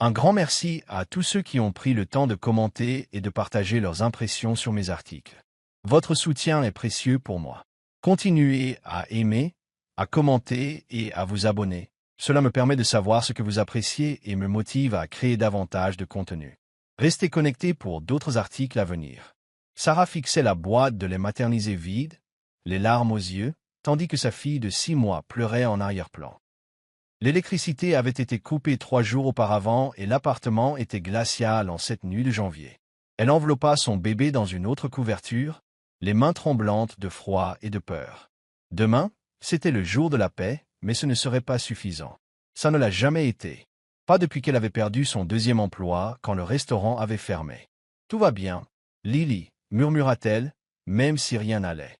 Un grand merci à tous ceux qui ont pris le temps de commenter et de partager leurs impressions sur mes articles. Votre soutien est précieux pour moi. Continuez à aimer, à commenter et à vous abonner. Cela me permet de savoir ce que vous appréciez et me motive à créer davantage de contenu. Restez connectés pour d'autres articles à venir. Sarah fixait la boîte de lait maternisé vide, les larmes aux yeux, tandis que sa fille de 6 mois pleurait en arrière-plan. L'électricité avait été coupée 3 jours auparavant et l'appartement était glacial en cette nuit de janvier. Elle enveloppa son bébé dans une autre couverture, les mains tremblantes de froid et de peur. Demain, c'était le jour de la paix, mais ce ne serait pas suffisant. Ça ne l'a jamais été. Pas depuis qu'elle avait perdu son deuxième emploi quand le restaurant avait fermé. Tout va bien, Lily, murmura-t-elle, même si rien n'allait.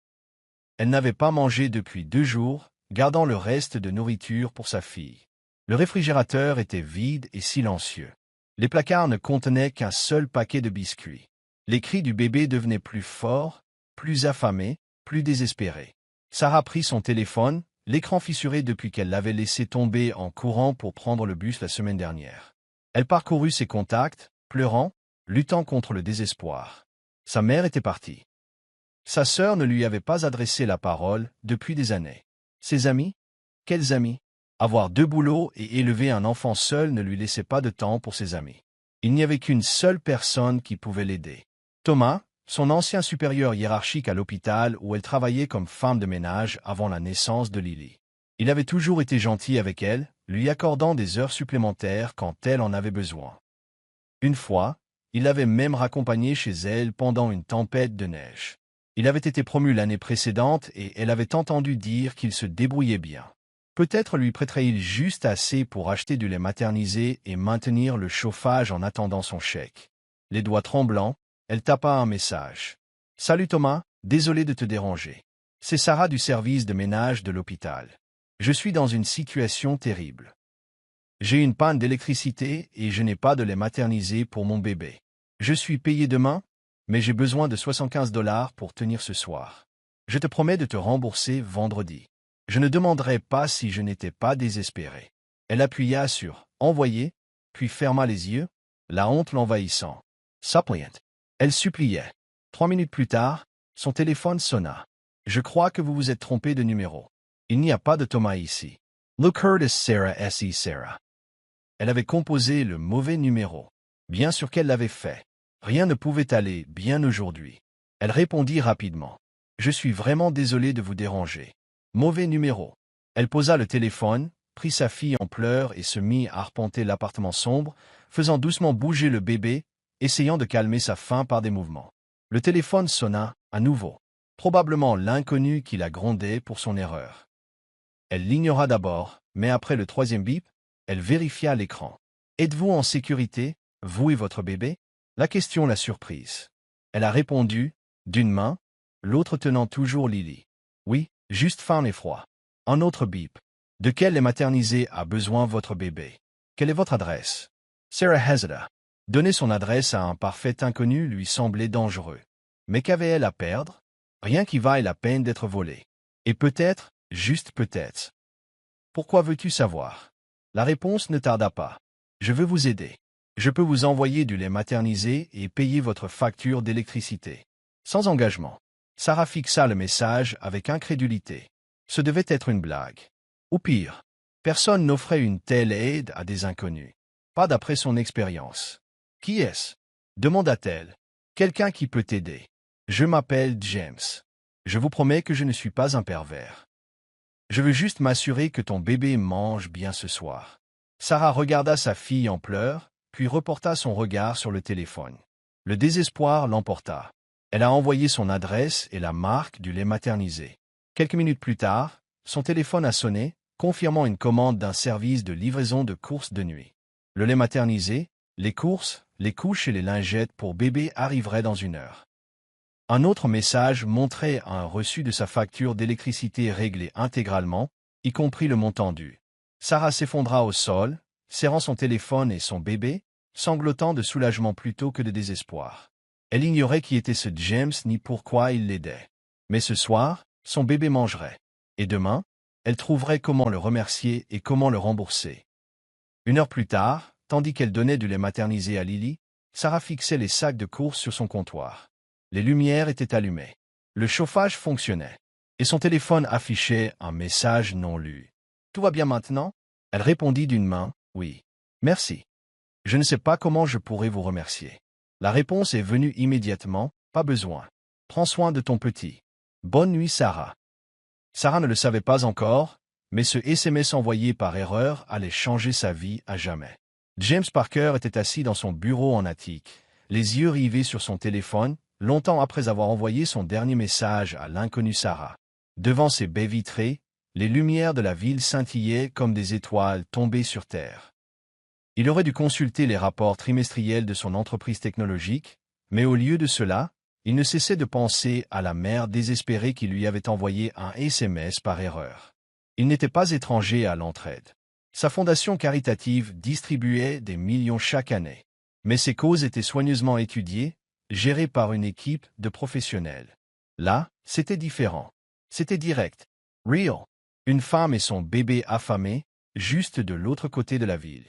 Elle n'avait pas mangé depuis 2 jours, gardant le reste de nourriture pour sa fille. Le réfrigérateur était vide et silencieux. Les placards ne contenaient qu'un seul paquet de biscuits. Les cris du bébé devenaient plus forts, plus affamés, plus désespérés. Sarah prit son téléphone, l'écran fissuré depuis qu'elle l'avait laissé tomber en courant pour prendre le bus la semaine dernière. Elle parcourut ses contacts, pleurant, luttant contre le désespoir. Sa mère était partie. Sa sœur ne lui avait pas adressé la parole depuis des années. Ses amis? Quels amis? Avoir 2 boulots et élever un enfant seul ne lui laissait pas de temps pour ses amis. Il n'y avait qu'une seule personne qui pouvait l'aider. Thomas, son ancien supérieur hiérarchique à l'hôpital où elle travaillait comme femme de ménage avant la naissance de Lily. Il avait toujours été gentil avec elle, lui accordant des heures supplémentaires quand elle en avait besoin. Une fois, il l'avait même raccompagnée chez elle pendant une tempête de neige. Il avait été promu l'année précédente et elle avait entendu dire qu'il se débrouillait bien. Peut-être lui prêterait-il juste assez pour acheter du lait maternisé et maintenir le chauffage en attendant son chèque. Les doigts tremblants, elle tapa un message. « Salut Thomas, désolé de te déranger. C'est Sarah du service de ménage de l'hôpital. Je suis dans une situation terrible. J'ai une panne d'électricité et je n'ai pas de lait maternisé pour mon bébé. Je suis payé demain, mais j'ai besoin de 75 $ pour tenir ce soir. Je te promets de te rembourser vendredi. Je ne demanderai pas si je n'étais pas désespéré. » Elle appuya sur « Envoyer », puis ferma les yeux, la honte l'envahissant. « Suppliant ». Elle suppliait. 3 minutes plus tard, son téléphone sonna. « Je crois que vous vous êtes trompé de numéro. Il n'y a pas de Thomas ici. Look Curtis Sarah S.E. Sarah. » Elle avait composé le mauvais numéro. Bien sûr qu'elle l'avait fait. Rien ne pouvait aller bien aujourd'hui. Elle répondit rapidement. « Je suis vraiment désolé de vous déranger. Mauvais numéro. » Elle posa le téléphone, prit sa fille en pleurs et se mit à arpenter l'appartement sombre, faisant doucement bouger le bébé, essayant de calmer sa faim par des mouvements. Le téléphone sonna, à nouveau. Probablement l'inconnu qui la grondait pour son erreur. Elle l'ignora d'abord, mais après le 3e bip, elle vérifia l'écran. « Êtes-vous en sécurité, vous et votre bébé ?» La question l'a surprise. Elle a répondu, d'une main, l'autre tenant toujours Lily. « Oui, juste faim et froid. » Un autre bip. « De quel lait maternisé a besoin votre bébé? Quelle est votre adresse? » Sarah hésita. Donner son adresse à un parfait inconnu lui semblait dangereux. Mais qu'avait-elle à perdre? Rien qui vaille la peine d'être volé. Et peut-être, juste peut-être. « Pourquoi veux-tu savoir? » La réponse ne tarda pas. « Je veux vous aider. Je peux vous envoyer du lait maternisé et payer votre facture d'électricité. » Sans engagement. Sarah fixa le message avec incrédulité. Ce devait être une blague. Ou pire, personne n'offrait une telle aide à des inconnus. Pas d'après son expérience. « Qui est-ce? » demanda-t-elle. « Quelqu'un qui peut t'aider. Je m'appelle James. Je vous promets que je ne suis pas un pervers. Je veux juste m'assurer que ton bébé mange bien ce soir. » Sarah regarda sa fille en pleurs, puis reporta son regard sur le téléphone. Le désespoir l'emporta. Elle a envoyé son adresse et la marque du lait maternisé. Quelques minutes plus tard, son téléphone a sonné, confirmant une commande d'un service de livraison de courses de nuit. Le lait maternisé, les courses, les couches et les lingettes pour bébé arriveraient dans 1 heure. Un autre message montrait un reçu de sa facture d'électricité réglé intégralement, y compris le montant dû. Sarah s'effondra au sol, serrant son téléphone et son bébé, sanglotant de soulagement plutôt que de désespoir. Elle ignorait qui était ce James ni pourquoi il l'aidait. Mais ce soir, son bébé mangerait. Et demain, elle trouverait comment le remercier et comment le rembourser. 1 heure plus tard, tandis qu'elle donnait du lait maternisé à Lily, Sarah fixait les sacs de course sur son comptoir. Les lumières étaient allumées. Le chauffage fonctionnait. Et son téléphone affichait un message non lu. « Tout va bien maintenant ?» Elle répondit d'une main, « Oui. Merci. Je ne sais pas comment je pourrais vous remercier. » La réponse est venue immédiatement, « Pas besoin. Prends soin de ton petit. Bonne nuit, Sarah. » Sarah ne le savait pas encore, mais ce SMS envoyé par erreur allait changer sa vie à jamais. James Parker était assis dans son bureau en attique, les yeux rivés sur son téléphone, longtemps après avoir envoyé son dernier message à l'inconnue Sarah. Devant ses baies vitrées, les lumières de la ville scintillaient comme des étoiles tombées sur terre. Il aurait dû consulter les rapports trimestriels de son entreprise technologique, mais au lieu de cela, il ne cessait de penser à la mère désespérée qui lui avait envoyé un SMS par erreur. Il n'était pas étranger à l'entraide. Sa fondation caritative distribuait des millions chaque année. Mais ses causes étaient soigneusement étudiées, gérées par une équipe de professionnels. Là, c'était différent. C'était direct. Real. Une femme et son bébé affamé, juste de l'autre côté de la ville.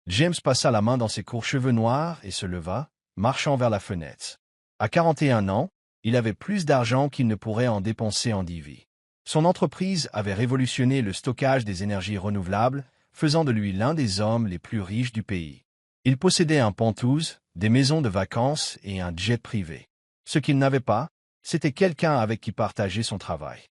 James passa la main dans ses courts cheveux noirs et se leva, marchant vers la fenêtre. À 41 ans, il avait plus d'argent qu'il ne pourrait en dépenser en 10 vies. Son entreprise avait révolutionné le stockage des énergies renouvelables, faisant de lui l'un des hommes les plus riches du pays. Il possédait un Penthouse, des maisons de vacances et un jet privé. Ce qu'il n'avait pas, c'était quelqu'un avec qui partager son travail.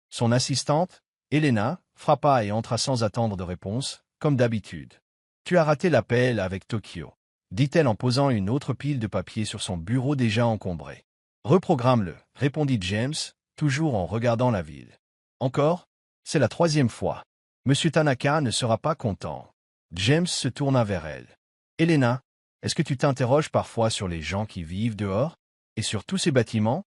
Son assistante, Elena, frappa et entra sans attendre de réponse, comme d'habitude. « Tu as raté l'appel avec Tokyo », dit-elle en posant une autre pile de papier sur son bureau déjà encombré. « Reprogramme-le », répondit James, toujours en regardant la ville. « Encore? C'est la 3e fois. Monsieur Tanaka ne sera pas content. » James se tourna vers elle. « Elena, est-ce que tu t'interroges parfois sur les gens qui vivent dehors? Et sur tous ces bâtiments?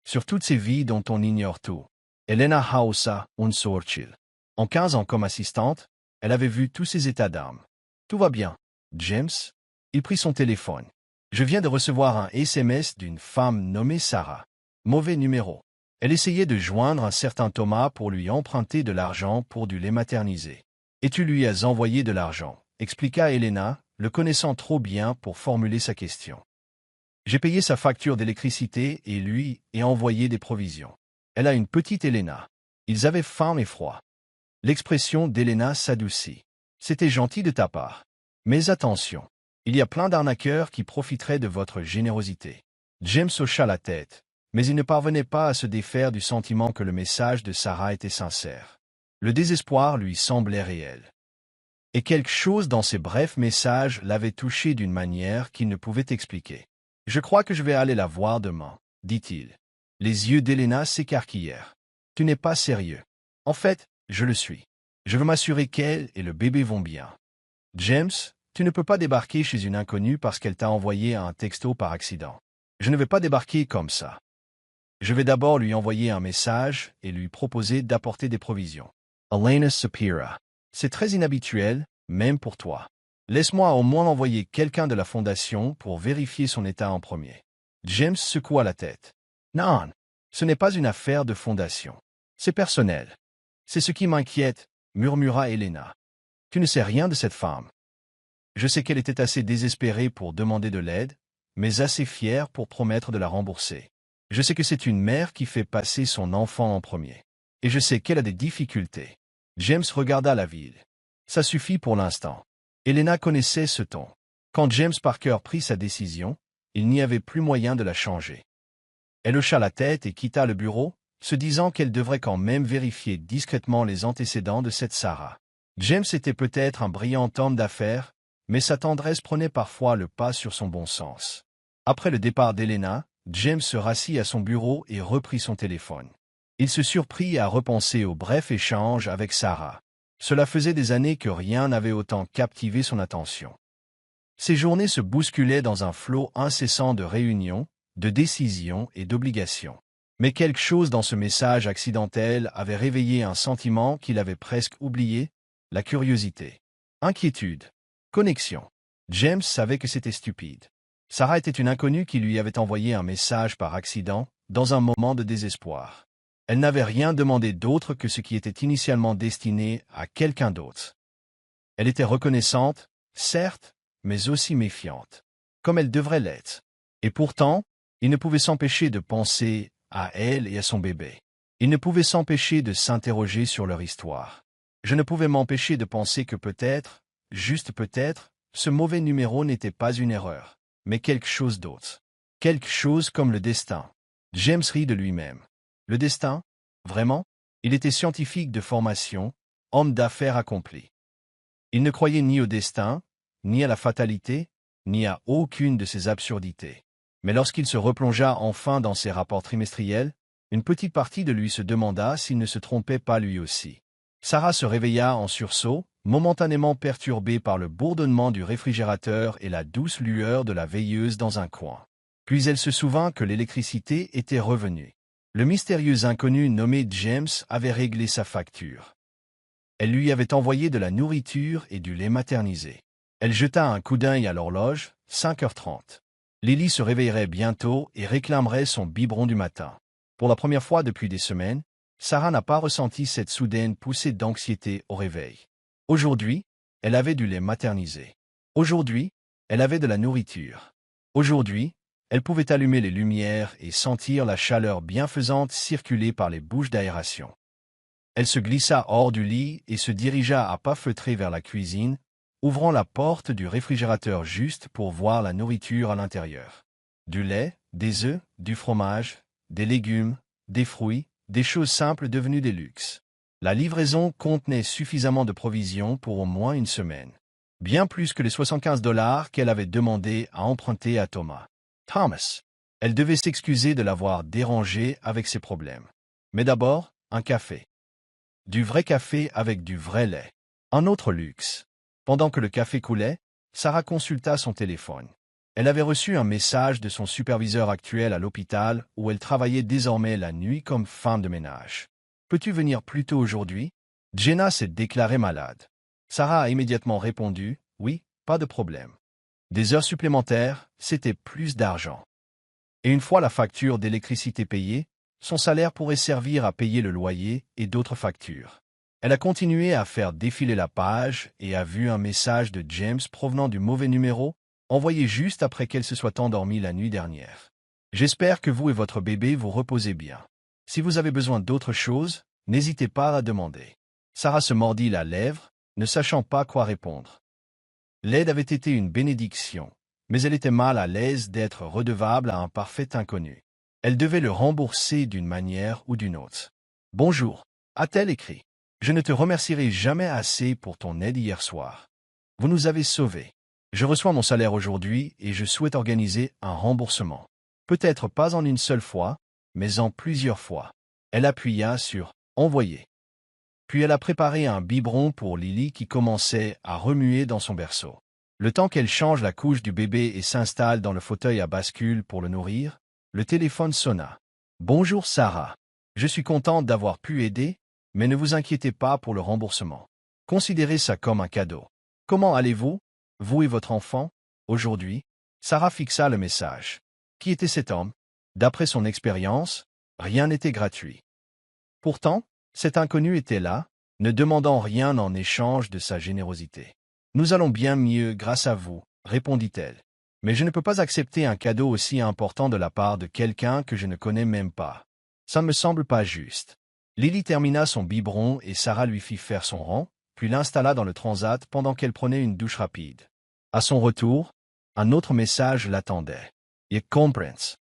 Sur toutes ces vies dont on ignore tout. » Elena haussa un sourcil. En 15 ans comme assistante, elle avait vu tous ces états d'âme. « Tout va bien, James ?» Il prit son téléphone. « Je viens de recevoir un SMS d'une femme nommée Sarah. Mauvais numéro. Elle essayait de joindre un certain Thomas pour lui emprunter de l'argent pour du lait maternisé. Et tu lui as envoyé de l'argent, expliqua Elena, le connaissant trop bien pour formuler sa question. J'ai payé sa facture d'électricité et lui ai envoyé des provisions. Elle a une petite Elena. Ils avaient faim et froid. » L'expression d'Elena s'adoucit. « C'était gentil de ta part. Mais attention, il y a plein d'arnaqueurs qui profiteraient de votre générosité. » James hocha la tête, mais il ne parvenait pas à se défaire du sentiment que le message de Sarah était sincère. Le désespoir lui semblait réel. Et quelque chose dans ces brefs messages l'avait touché d'une manière qu'il ne pouvait expliquer. « Je crois que je vais aller la voir demain, » dit-il. Les yeux d'Elena s'écarquillèrent. « Tu n'es pas sérieux. »« En fait, je le suis. Je veux m'assurer qu'elle et le bébé vont bien. »« James, tu ne peux pas débarquer chez une inconnue parce qu'elle t'a envoyé un texto par accident. Je ne vais pas débarquer comme ça. Je vais d'abord lui envoyer un message et lui proposer d'apporter des provisions. » Elena soupira. « C'est très inhabituel, même pour toi. Laisse-moi au moins envoyer quelqu'un de la fondation pour vérifier son état en premier. » James secoua la tête. « Non, ce n'est pas une affaire de fondation. C'est personnel. C'est ce qui m'inquiète, » murmura Elena. « Tu ne sais rien de cette femme. Je sais qu'elle était assez désespérée pour demander de l'aide, mais assez fière pour promettre de la rembourser. Je sais que c'est une mère qui fait passer son enfant en premier. Et je sais qu'elle a des difficultés. » James regarda la ville. Ça suffit pour l'instant. Elena connaissait ce ton. Quand James Parker prit sa décision, il n'y avait plus moyen de la changer. Elle hocha la tête et quitta le bureau, se disant qu'elle devrait quand même vérifier discrètement les antécédents de cette Sarah. James était peut-être un brillant homme d'affaires, mais sa tendresse prenait parfois le pas sur son bon sens. Après le départ d'Elena, James se rassit à son bureau et reprit son téléphone. Il se surprit à repenser au bref échange avec Sarah. Cela faisait des années que rien n'avait autant captivé son attention. Ses journées se bousculaient dans un flot incessant de réunions, de décisions et d'obligations. Mais quelque chose dans ce message accidentel avait réveillé un sentiment qu'il avait presque oublié, la curiosité. Inquiétude. Connexion. James savait que c'était stupide. Sarah était une inconnue qui lui avait envoyé un message par accident, dans un moment de désespoir. Elle n'avait rien demandé d'autre que ce qui était initialement destiné à quelqu'un d'autre. Elle était reconnaissante, certes, mais aussi méfiante, comme elle devrait l'être. Et pourtant, il ne pouvait s'empêcher de penser à elle et à son bébé. Il ne pouvait s'empêcher de s'interroger sur leur histoire. Je ne pouvais m'empêcher de penser que peut-être, juste peut-être, ce mauvais numéro n'était pas une erreur, mais quelque chose d'autre. Quelque chose comme le destin. James rit de lui-même. Le destin? Vraiment? Il était scientifique de formation, homme d'affaires accompli. Il ne croyait ni au destin, ni à la fatalité, ni à aucune de ces absurdités. Mais lorsqu'il se replongea enfin dans ses rapports trimestriels, une petite partie de lui se demanda s'il ne se trompait pas lui aussi. Sarah se réveilla en sursaut, momentanément perturbée par le bourdonnement du réfrigérateur et la douce lueur de la veilleuse dans un coin. Puis elle se souvint que l'électricité était revenue. Le mystérieux inconnu nommé James avait réglé sa facture. Elle lui avait envoyé de la nourriture et du lait maternisé. Elle jeta un coup d'œil à l'horloge, 5h30. Lily se réveillerait bientôt et réclamerait son biberon du matin. Pour la première fois depuis des semaines, Sarah n'a pas ressenti cette soudaine poussée d'anxiété au réveil. Aujourd'hui, elle avait du lait maternisé. Aujourd'hui, elle avait de la nourriture. Aujourd'hui, elle pouvait allumer les lumières et sentir la chaleur bienfaisante circuler par les bouches d'aération. Elle se glissa hors du lit et se dirigea à pas feutrés vers la cuisine, ouvrant la porte du réfrigérateur juste pour voir la nourriture à l'intérieur. Du lait, des œufs, du fromage, des légumes, des fruits, des choses simples devenues des luxes. La livraison contenait suffisamment de provisions pour au moins une semaine. Bien plus que les 75 $ qu'elle avait demandé à emprunter à Thomas. Thomas. Elle devait s'excuser de l'avoir dérangé avec ses problèmes. Mais d'abord, un café. Du vrai café avec du vrai lait. Un autre luxe. Pendant que le café coulait, Sarah consulta son téléphone. Elle avait reçu un message de son superviseur actuel à l'hôpital où elle travaillait désormais la nuit comme femme de ménage. « Peux-tu venir plus tôt aujourd'hui ?» Jenna s'est déclarée malade. Sarah a immédiatement répondu « Oui, pas de problème. » Des heures supplémentaires, c'était plus d'argent. Et une fois la facture d'électricité payée, son salaire pourrait servir à payer le loyer et d'autres factures. Elle a continué à faire défiler la page et a vu un message de James provenant du mauvais numéro, envoyé juste après qu'elle se soit endormie la nuit dernière. J'espère que vous et votre bébé vous reposez bien. Si vous avez besoin d'autre chose, n'hésitez pas à demander. Sarah se mordit la lèvre, ne sachant pas quoi répondre. L'aide avait été une bénédiction, mais elle était mal à l'aise d'être redevable à un parfait inconnu. Elle devait le rembourser d'une manière ou d'une autre. « Bonjour », a-t-elle écrit. « Je ne te remercierai jamais assez pour ton aide hier soir. Vous nous avez sauvés. Je reçois mon salaire aujourd'hui et je souhaite organiser un remboursement. Peut-être pas en une seule fois, mais en plusieurs fois. » Elle appuya sur « Envoyer ». Puis elle a préparé un biberon pour Lily qui commençait à remuer dans son berceau. Le temps qu'elle change la couche du bébé et s'installe dans le fauteuil à bascule pour le nourrir, le téléphone sonna. « Bonjour Sarah. Je suis contente d'avoir pu aider, mais ne vous inquiétez pas pour le remboursement. Considérez ça comme un cadeau. Comment allez-vous, vous et votre enfant, aujourd'hui ?» Sarah fixa le message. Qui était cet homme? D'après son expérience, rien n'était gratuit. Pourtant, cet inconnu était là, ne demandant rien en échange de sa générosité. « Nous allons bien mieux grâce à vous, » répondit-elle. « Mais je ne peux pas accepter un cadeau aussi important de la part de quelqu'un que je ne connais même pas. Ça ne me semble pas juste. » Lily termina son biberon et Sarah lui fit faire son rang, puis l'installa dans le transat pendant qu'elle prenait une douche rapide. À son retour, un autre message l'attendait. « Je comprends.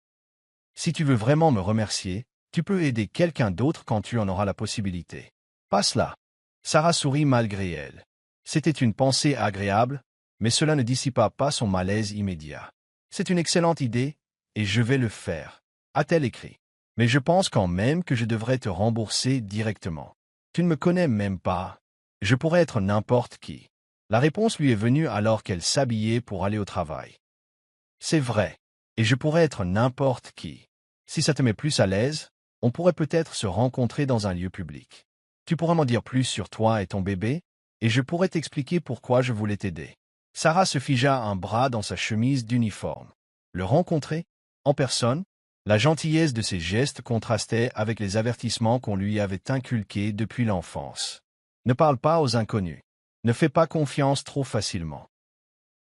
Si tu veux vraiment me remercier, tu peux aider quelqu'un d'autre quand tu en auras la possibilité. Passe là. » Sarah sourit malgré elle. C'était une pensée agréable, mais cela ne dissipa pas son malaise immédiat. « C'est une excellente idée, et je vais le faire, » a-t-elle écrit. « Mais je pense quand même que je devrais te rembourser directement. Tu ne me connais même pas. Je pourrais être n'importe qui. » La réponse lui est venue alors qu'elle s'habillait pour aller au travail. « C'est vrai, et je pourrais être n'importe qui. Si ça te met plus à l'aise, on pourrait peut-être se rencontrer dans un lieu public. Tu pourras m'en dire plus sur toi et ton bébé, et je pourrais t'expliquer pourquoi je voulais t'aider. » Sarah se figea un bras dans sa chemise d'uniforme. Le rencontrer, en personne, la gentillesse de ses gestes contrastait avec les avertissements qu'on lui avait inculqués depuis l'enfance. Ne parle pas aux inconnus. Ne fais pas confiance trop facilement.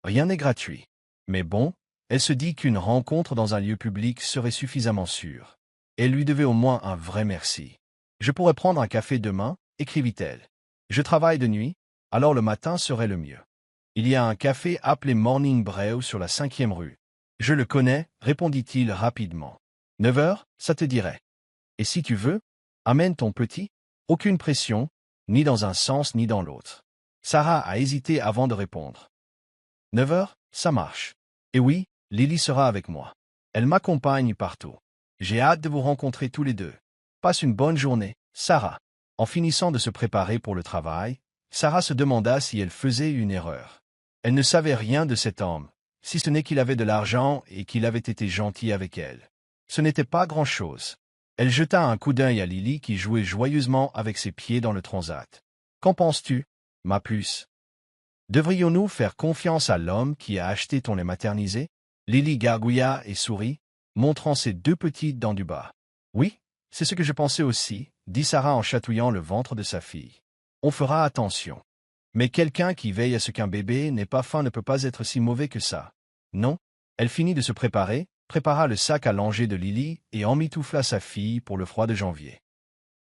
Rien n'est gratuit. Mais bon, elle se dit qu'une rencontre dans un lieu public serait suffisamment sûre. Elle lui devait au moins un vrai merci. Je pourrais prendre un café demain, écrivit-elle. Je travaille de nuit, alors le matin serait le mieux. Il y a un café appelé Morning Brew sur la 5e rue. Je le connais, répondit-il rapidement. 9 heures, ça te dirait. Et si tu veux, amène ton petit. Aucune pression, ni dans un sens ni dans l'autre. Sarah a hésité avant de répondre. 9 heures, ça marche. Et oui, Lily sera avec moi. Elle m'accompagne partout. J'ai hâte de vous rencontrer tous les deux. Passe une bonne journée, Sarah. En finissant de se préparer pour le travail, Sarah se demanda si elle faisait une erreur. Elle ne savait rien de cet homme, si ce n'est qu'il avait de l'argent et qu'il avait été gentil avec elle. Ce n'était pas grand-chose. Elle jeta un coup d'œil à Lily qui jouait joyeusement avec ses pieds dans le transat. « Qu'en penses-tu, ma puce? Devrions-nous faire confiance à l'homme qui a acheté ton lait maternisé ?» Lily gargouilla et sourit, montrant ses 2 petites dents du bas. « Oui, c'est ce que je pensais aussi, » dit Sarah en chatouillant le ventre de sa fille. « On fera attention. Mais quelqu'un qui veille à ce qu'un bébé n'ait pas faim ne peut pas être si mauvais que ça. Non ?» Elle finit de se préparer, prépara le sac à langer de Lily et emmitoufla sa fille pour le froid de janvier.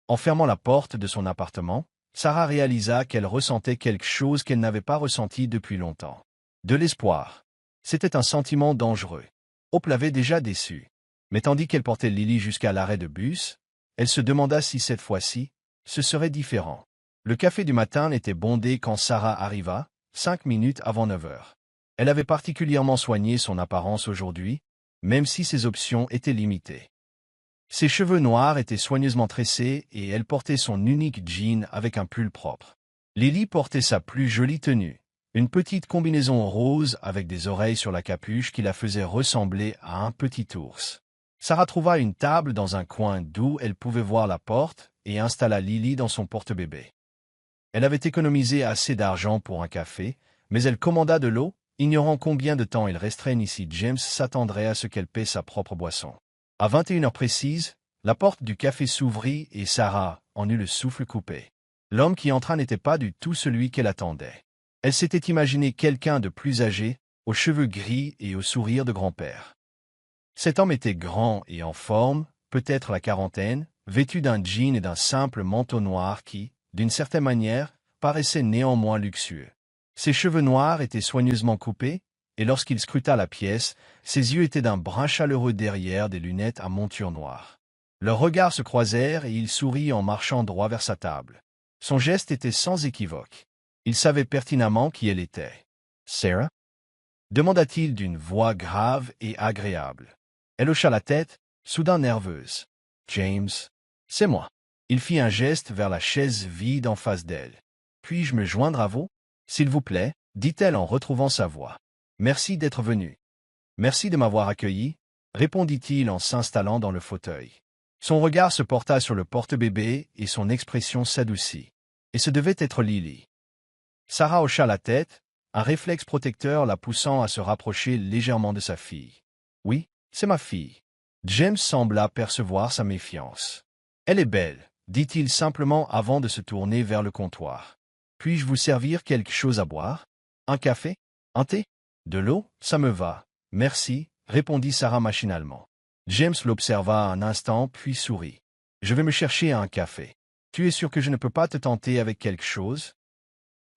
En fermant la porte de son appartement, Sarah réalisa qu'elle ressentait quelque chose qu'elle n'avait pas ressenti depuis longtemps. De l'espoir. C'était un sentiment dangereux. Hope l'avait déjà déçue. Mais tandis qu'elle portait Lily jusqu'à l'arrêt de bus, elle se demanda si cette fois-ci, ce serait différent. Le café du matin était bondé quand Sarah arriva, 5 minutes avant 9 heures. Elle avait particulièrement soigné son apparence aujourd'hui, même si ses options étaient limitées. Ses cheveux noirs étaient soigneusement tressés et elle portait son unique jean avec un pull propre. Lily portait sa plus jolie tenue, une petite combinaison rose avec des oreilles sur la capuche qui la faisait ressembler à un petit ours. Sarah trouva une table dans un coin d'où elle pouvait voir la porte et installa Lily dans son porte-bébé. Elle avait économisé assez d'argent pour un café, mais elle commanda de l'eau, ignorant combien de temps il resterait si James s'attendrait à ce qu'elle paie sa propre boisson. À 21 heures précises, la porte du café s'ouvrit et Sarah en eut le souffle coupé. L'homme qui entra n'était pas du tout celui qu'elle attendait. Elle s'était imaginé quelqu'un de plus âgé, aux cheveux gris et au sourire de grand-père. Cet homme était grand et en forme, peut-être la quarantaine, vêtu d'un jean et d'un simple manteau noir qui, d'une certaine manière, paraissait néanmoins luxueux. Ses cheveux noirs étaient soigneusement coupés, et lorsqu'il scruta la pièce, ses yeux étaient d'un brun chaleureux derrière des lunettes à monture noire. Leurs regards se croisèrent et il sourit en marchant droit vers sa table. Son geste était sans équivoque. Il savait pertinemment qui elle était. « Sarah » demanda-t-il d'une voix grave et agréable. Elle hocha la tête, soudain nerveuse. « James, c'est moi. » Il fit un geste vers la chaise vide en face d'elle. « Puis-je me joindre à vous? S'il vous plaît, » dit-elle en retrouvant sa voix. « Merci d'être venu. »« Merci de m'avoir accueilli, » répondit-il en s'installant dans le fauteuil. Son regard se porta sur le porte-bébé et son expression s'adoucit. Et ce devait être Lily. Sarah hocha la tête, un réflexe protecteur la poussant à se rapprocher légèrement de sa fille. « Oui, c'est ma fille. » James sembla percevoir sa méfiance. « Elle est belle, » dit-il simplement avant de se tourner vers le comptoir. « Puis-je vous servir quelque chose à boire? Un café? Un thé? De l'eau? Ça me va. Merci, » répondit Sarah machinalement. James l'observa un instant puis sourit. « Je vais me chercher un café. Tu es sûr que je ne peux pas te tenter avec quelque chose? »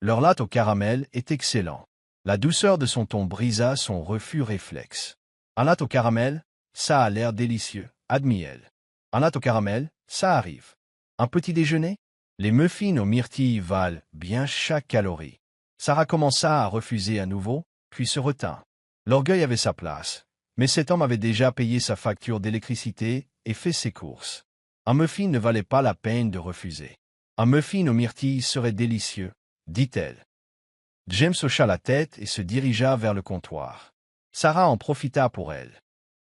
Leur latte au caramel est excellent. La douceur de son ton brisa son refus réflexe. Un latte au caramel, ça a l'air délicieux, admit-elle. Un latte au caramel, ça arrive. Un petit déjeuner? Les muffins aux myrtilles valent bien chaque calorie. Sarah commença à refuser à nouveau, puis se retint. L'orgueil avait sa place, mais cet homme avait déjà payé sa facture d'électricité et fait ses courses. Un muffin ne valait pas la peine de refuser. Un muffin aux myrtilles serait délicieux, dit-elle. James hocha la tête et se dirigea vers le comptoir. Sarah en profita pour elle.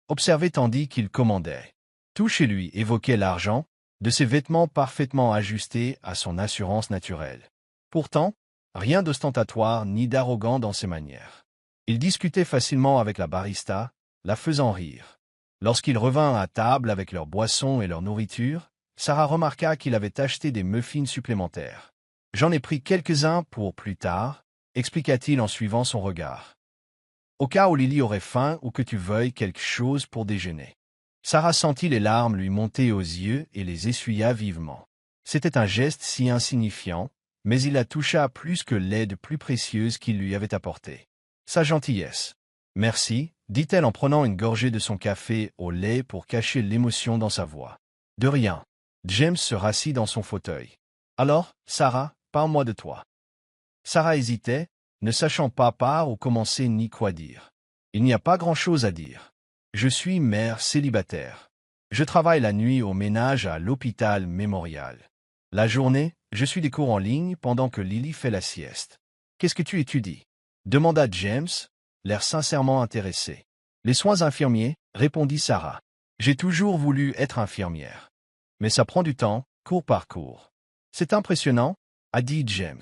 Observait tandis qu'il commandait. Tout chez lui évoquait l'argent, de ses vêtements parfaitement ajustés à son assurance naturelle. Pourtant, rien d'ostentatoire ni d'arrogant dans ses manières. Il discutait facilement avec la barista, la faisant rire. Lorsqu'il revint à table avec leurs boissons et leur nourriture, Sarah remarqua qu'il avait acheté des muffins supplémentaires. « J'en ai pris quelques-uns pour plus tard », expliqua-t-il en suivant son regard. Au cas où Lily aurait faim ou que tu veuilles quelque chose pour déjeuner. Sarah sentit les larmes lui monter aux yeux et les essuya vivement. C'était un geste si insignifiant, mais il la toucha plus que l'aide plus précieuse qu'il lui avait apportée. Sa gentillesse. Merci, dit-elle en prenant une gorgée de son café au lait pour cacher l'émotion dans sa voix. De rien. James se rassit dans son fauteuil. Alors, Sarah, parle-moi de toi. Sarah hésitait, ne sachant pas par où commencer ni quoi dire. Il n'y a pas grand-chose à dire. Je suis mère célibataire. Je travaille la nuit au ménage à l'hôpital Mémorial. La journée, je suis des cours en ligne pendant que Lily fait la sieste. Qu'est-ce que tu étudies? Demanda James, l'air sincèrement intéressé. Les soins infirmiers, répondit Sarah. J'ai toujours voulu être infirmière. Mais ça prend du temps, cours par cours. C'est impressionnant, a dit James.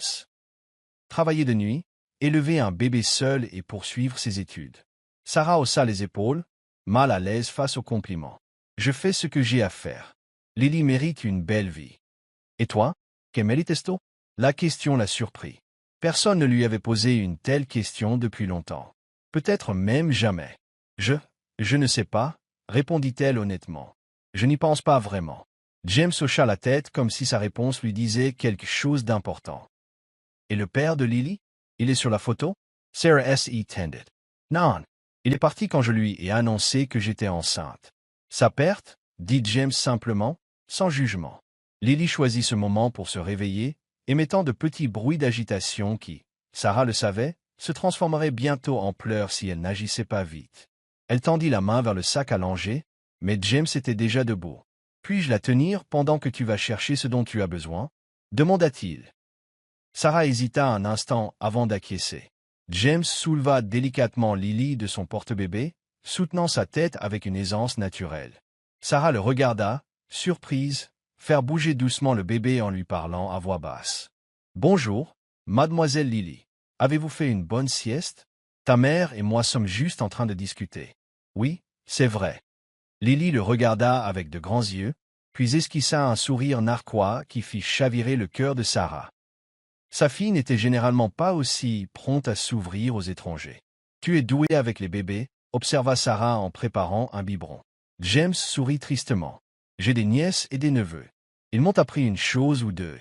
Travailler de nuit, élever un bébé seul et poursuivre ses études. Sarah haussa les épaules, mal à l'aise face au compliment. Je fais ce que j'ai à faire. Lily mérite une belle vie. Et toi, que mérites-tu? La question la surprit. Personne ne lui avait posé une telle question depuis longtemps. Peut-être même jamais. Je ne sais pas, répondit-elle honnêtement. Je n'y pense pas vraiment. James hocha la tête comme si sa réponse lui disait quelque chose d'important. Et le père de Lily? Il est sur la photo? Sarah S.E. tended. Non. Il est parti quand je lui ai annoncé que j'étais enceinte. Sa perte? Dit James simplement, sans jugement. Lily choisit ce moment pour se réveiller, émettant de petits bruits d'agitation qui, Sarah le savait, se transformeraient bientôt en pleurs si elle n'agissait pas vite. Elle tendit la main vers le sac à langer, mais James était déjà debout. « Puis-je la tenir pendant que tu vas chercher ce dont tu as besoin ?» demanda-t-il. Sarah hésita un instant avant d'acquiescer. James souleva délicatement Lily de son porte-bébé, soutenant sa tête avec une aisance naturelle. Sarah le regarda, surprise, faire bouger doucement le bébé en lui parlant à voix basse. « Bonjour, mademoiselle Lily. Avez-vous fait une bonne sieste? Ta mère et moi sommes juste en train de discuter. » « Oui, c'est vrai. » Lily le regarda avec de grands yeux, puis esquissa un sourire narquois qui fit chavirer le cœur de Sarah. Sa fille n'était généralement pas aussi prompte à s'ouvrir aux étrangers. « Tu es douée avec les bébés, » observa Sarah en préparant un biberon. James sourit tristement. « J'ai des nièces et des neveux. Ils m'ont appris une chose ou deux. »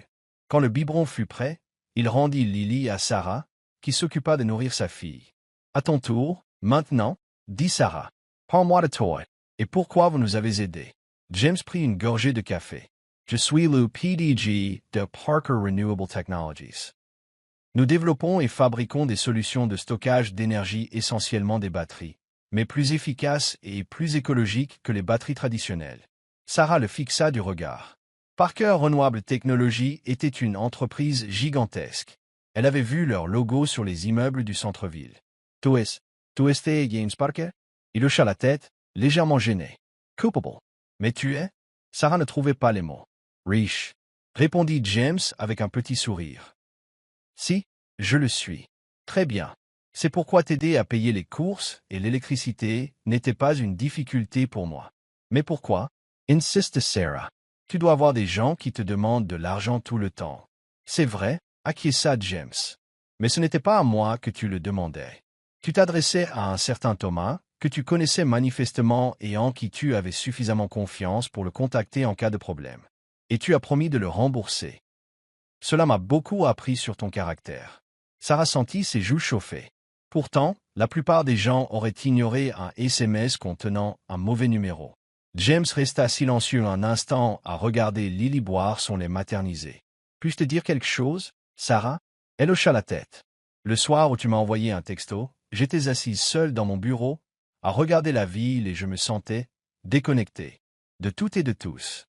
Quand le biberon fut prêt, il rendit Lily à Sarah, qui s'occupa de nourrir sa fille. « À ton tour, maintenant, » dit Sarah. « Prends-moi de toi. Et pourquoi vous nous avez aidés? » James prit une gorgée de café. « Je suis le PDG de Parker Renewable Technologies. Nous développons et fabriquons des solutions de stockage d'énergie essentiellement des batteries, mais plus efficaces et plus écologiques que les batteries traditionnelles. » Sarah le fixa du regard. Parker Renewable Technologies était une entreprise gigantesque. Elle avait vu leur logo sur les immeubles du centre-ville. « Tu es James Parker? » Il hocha la tête, légèrement gêné. « Coupable. Mais tu es? » Sarah ne trouvait pas les mots. « Riche. » répondit James avec un petit sourire. « Si, je le suis. Très bien. C'est pourquoi t'aider à payer les courses et l'électricité n'était pas une difficulté pour moi. Mais pourquoi? Insiste Sarah. Tu dois avoir des gens qui te demandent de l'argent tout le temps. C'est vrai, acquiesça James. Mais ce n'était pas à moi que tu le demandais. Tu t'adressais à un certain Thomas, que tu connaissais manifestement et en qui tu avais suffisamment confiance pour le contacter en cas de problème. Et tu as promis de le rembourser. Cela m'a beaucoup appris sur ton caractère. Sarah sentit ses joues chauffer. Pourtant, la plupart des gens auraient ignoré un SMS contenant un mauvais numéro. James resta silencieux un instant à regarder Lily boire son lait maternisé. « Puis-je te dire quelque chose, Sarah ?» Elle hocha la tête. « Le soir où tu m'as envoyé un texto, j'étais assise seule dans mon bureau, à regarder la ville et je me sentais déconnecté de tout et de tous.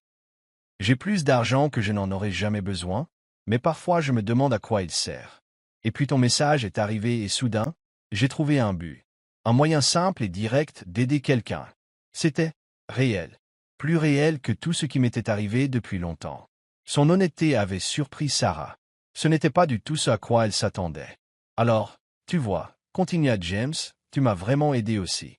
J'ai plus d'argent que je n'en aurais jamais besoin, mais parfois je me demande à quoi il sert. Et puis ton message est arrivé et soudain, j'ai trouvé un but. Un moyen simple et direct d'aider quelqu'un. C'était réel. Plus réel que tout ce qui m'était arrivé depuis longtemps. » Son honnêteté avait surpris Sarah. Ce n'était pas du tout ce à quoi elle s'attendait. « Alors, tu vois, » continua James, « tu m'as vraiment aidé aussi.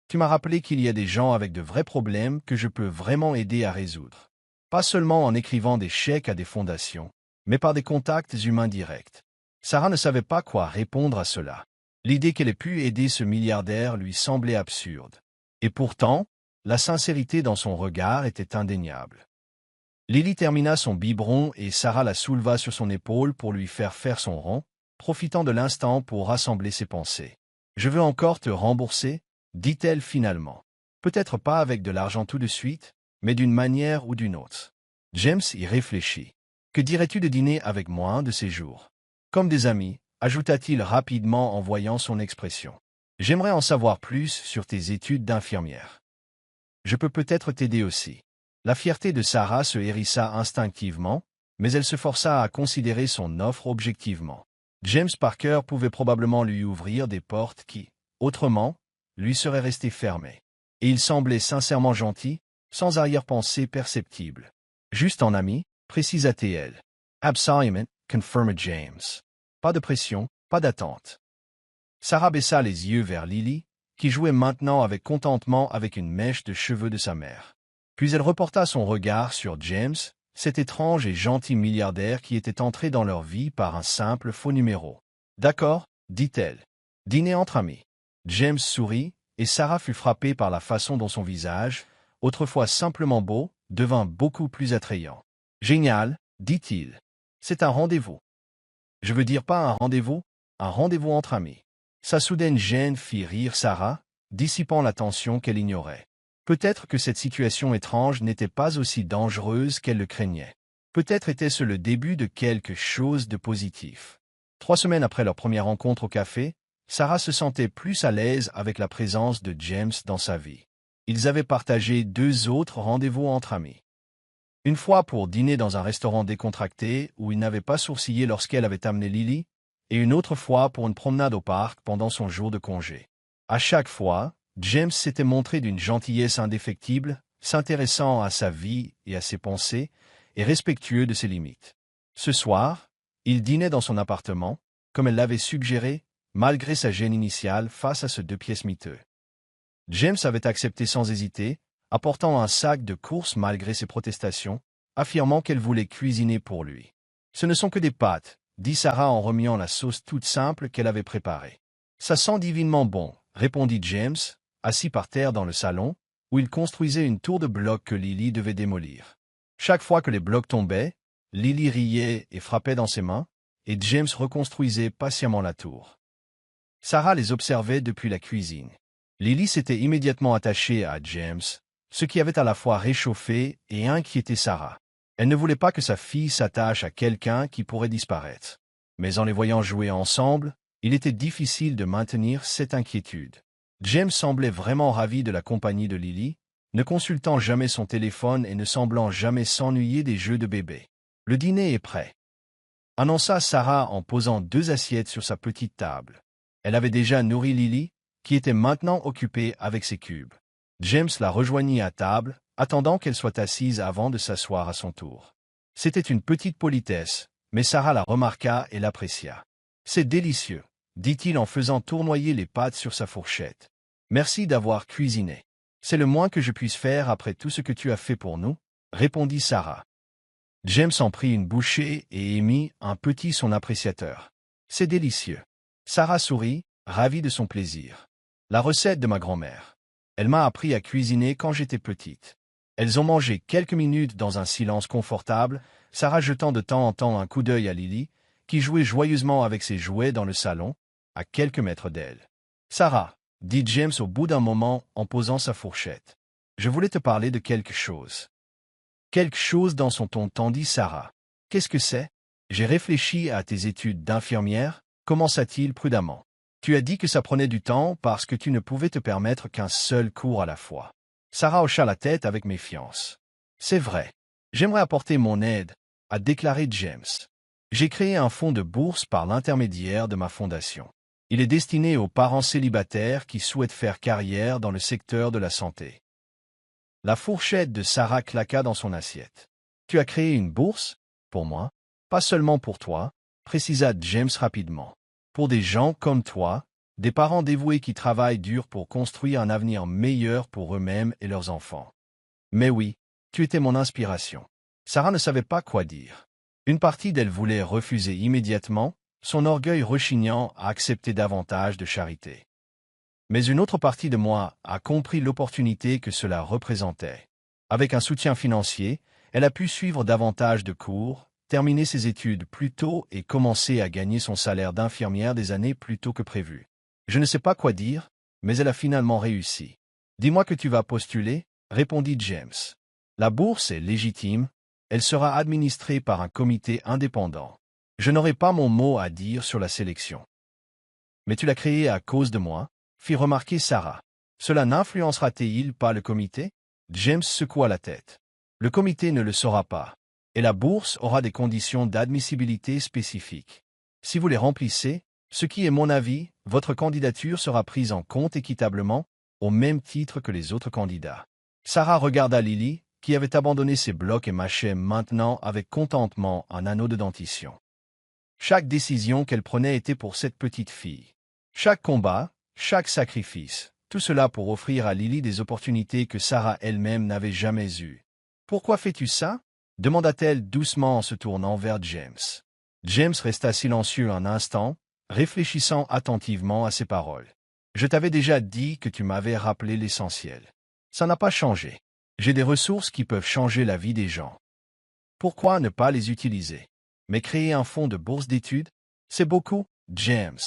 Tu m'as rappelé qu'il y a des gens avec de vrais problèmes que je peux vraiment aider à résoudre. Pas seulement en écrivant des chèques à des fondations, mais par des contacts humains directs. » Sarah ne savait pas quoi répondre à cela. L'idée qu'elle ait pu aider ce milliardaire lui semblait absurde. Et pourtant, la sincérité dans son regard était indéniable. Lily termina son biberon et Sarah la souleva sur son épaule pour lui faire son rond, profitant de l'instant pour rassembler ses pensées. « Je veux encore te rembourser » dit-elle finalement. Peut-être pas avec de l'argent tout de suite, mais d'une manière ou d'une autre. James y réfléchit. « Que dirais-tu de dîner avec moi un de ces jours ?» Comme des amis, ajouta-t-il rapidement en voyant son expression. « J'aimerais en savoir plus sur tes études d'infirmière. Je peux peut-être t'aider aussi. » La fierté de Sarah se hérissa instinctivement, mais elle se força à considérer son offre objectivement. James Parker pouvait probablement lui ouvrir des portes qui, autrement, lui seraient restées fermées. Et il semblait sincèrement gentil, sans arrière-pensée perceptible. Juste en ami, précisa-t-elle. Absolument, confirma James. Pas de pression, pas d'attente. Sarah baissa les yeux vers Lily, qui jouait maintenant avec contentement avec une mèche de cheveux de sa mère. Puis elle reporta son regard sur James, cet étrange et gentil milliardaire qui était entré dans leur vie par un simple faux numéro. « D'accord, dit-elle. Dîner entre amis. » James sourit, et Sarah fut frappée par la façon dont son visage, autrefois simplement beau, devint beaucoup plus attrayant. « Génial, dit-il. C'est un rendez-vous. Je veux dire pas un rendez-vous entre amis. » Sa soudaine gêne fit rire Sarah, dissipant la tension qu'elle ignorait. Peut-être que cette situation étrange n'était pas aussi dangereuse qu'elle le craignait. Peut-être était-ce le début de quelque chose de positif. 3 semaines après leur première rencontre au café, Sarah se sentait plus à l'aise avec la présence de James dans sa vie. Ils avaient partagé 2 autres rendez-vous entre amis. Une fois pour dîner dans un restaurant décontracté où il n'avait pas sourcillé lorsqu'elle avait amené Lily, et une autre fois pour une promenade au parc pendant son jour de congé. À chaque fois, James s'était montré d'une gentillesse indéfectible, s'intéressant à sa vie et à ses pensées, et respectueux de ses limites. Ce soir, il dînait dans son appartement, comme elle l'avait suggéré, malgré sa gêne initiale face à ce 2 pièces miteux. James avait accepté sans hésiter, apportant un sac de courses malgré ses protestations, affirmant qu'elle voulait cuisiner pour lui. « Ce ne sont que des pâtes, » dit Sarah en remuant la sauce toute simple qu'elle avait préparée. « Ça sent divinement bon, » répondit James, assis par terre dans le salon, où il construisait une tour de blocs que Lily devait démolir. Chaque fois que les blocs tombaient, Lily riait et frappait dans ses mains, et James reconstruisait patiemment la tour. Sarah les observait depuis la cuisine. Lily s'était immédiatement attachée à James, ce qui avait à la fois réchauffé et inquiété Sarah. Elle ne voulait pas que sa fille s'attache à quelqu'un qui pourrait disparaître. Mais en les voyant jouer ensemble, il était difficile de maintenir cette inquiétude. James semblait vraiment ravi de la compagnie de Lily, ne consultant jamais son téléphone et ne semblant jamais s'ennuyer des jeux de bébé. « Le dîner est prêt », annonça Sarah en posant 2 assiettes sur sa petite table. Elle avait déjà nourri Lily, qui était maintenant occupée avec ses cubes. James la rejoignit à table, attendant qu'elle soit assise avant de s'asseoir à son tour. C'était une petite politesse, mais Sarah la remarqua et l'apprécia. « C'est délicieux, » dit-il en faisant tournoyer les pâtes sur sa fourchette. « Merci d'avoir cuisiné. C'est le moins que je puisse faire après tout ce que tu as fait pour nous, » répondit Sarah. James en prit une bouchée et émit un petit son appréciateur. « C'est délicieux. » Sarah sourit, ravie de son plaisir. « La recette de ma grand-mère. Elle m'a appris à cuisiner quand j'étais petite. » Elles ont mangé quelques minutes dans un silence confortable, Sarah jetant de temps en temps un coup d'œil à Lily, qui jouait joyeusement avec ses jouets dans le salon, à quelques mètres d'elle. « Sarah, » dit James au bout d'un moment en posant sa fourchette. « Je voulais te parler de quelque chose. » Quelque chose dans son ton tendit Sarah. « Qu'est-ce que c'est ?» J'ai réfléchi à tes études d'infirmière, commença-t-il prudemment. Tu as dit que ça prenait du temps parce que tu ne pouvais te permettre qu'un seul cours à la fois. Sarah hocha la tête avec méfiance. C'est vrai. J'aimerais apporter mon aide, a déclaré James. J'ai créé un fonds de bourse par l'intermédiaire de ma fondation. Il est destiné aux parents célibataires qui souhaitent faire carrière dans le secteur de la santé. La fourchette de Sarah claqua dans son assiette. Tu as créé une bourse? Pour moi? Pas seulement pour toi, précisa James rapidement. Pour des gens comme toi, des parents dévoués qui travaillent dur pour construire un avenir meilleur pour eux-mêmes et leurs enfants. Mais oui, tu étais mon inspiration. Sarah ne savait pas quoi dire. Une partie d'elle voulait refuser immédiatement, son orgueil rechignant à accepter davantage de charité. Mais une autre partie de moi a compris l'opportunité que cela représentait. Avec un soutien financier, elle a pu suivre davantage de cours, terminer ses études plus tôt et commencer à gagner son salaire d'infirmière des années plus tôt que prévu. Je ne sais pas quoi dire, mais elle a finalement réussi. Dis-moi que tu vas postuler, répondit James. La bourse est légitime, elle sera administrée par un comité indépendant. Je n'aurai pas mon mot à dire sur la sélection. Mais tu l'as créée à cause de moi, fit remarquer Sarah. Cela n'influencera-t-il pas le comité? James secoua la tête. Le comité ne le saura pas, et la bourse aura des conditions d'admissibilité spécifiques. Si vous les remplissez, ce qui est mon avis, votre candidature sera prise en compte équitablement, au même titre que les autres candidats. Sarah regarda Lily, qui avait abandonné ses blocs et mâchait maintenant avec contentement un anneau de dentition. Chaque décision qu'elle prenait était pour cette petite fille. Chaque combat, chaque sacrifice, tout cela pour offrir à Lily des opportunités que Sarah elle-même n'avait jamais eues. « Pourquoi fais-tu ça » demanda-t-elle doucement en se tournant vers James. James resta silencieux un instant, réfléchissant attentivement à ses paroles. « Je t'avais déjà dit que tu m'avais rappelé l'essentiel. Ça n'a pas changé. J'ai des ressources qui peuvent changer la vie des gens. Pourquoi ne pas les utiliser? Mais créer un fonds de bourse d'études, c'est beaucoup, James. »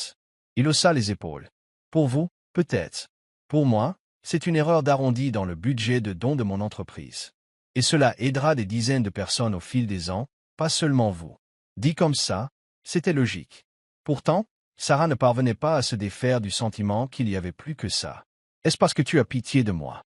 Il haussa les épaules. « Pour vous, peut-être. Pour moi, c'est une erreur d'arrondi dans le budget de dons de mon entreprise. Et cela aidera des dizaines de personnes au fil des ans, pas seulement vous. » Dit comme ça, c'était logique. Pourtant, Sarah ne parvenait pas à se défaire du sentiment qu'il y avait plus que ça. « Est-ce parce que tu as pitié de moi ?»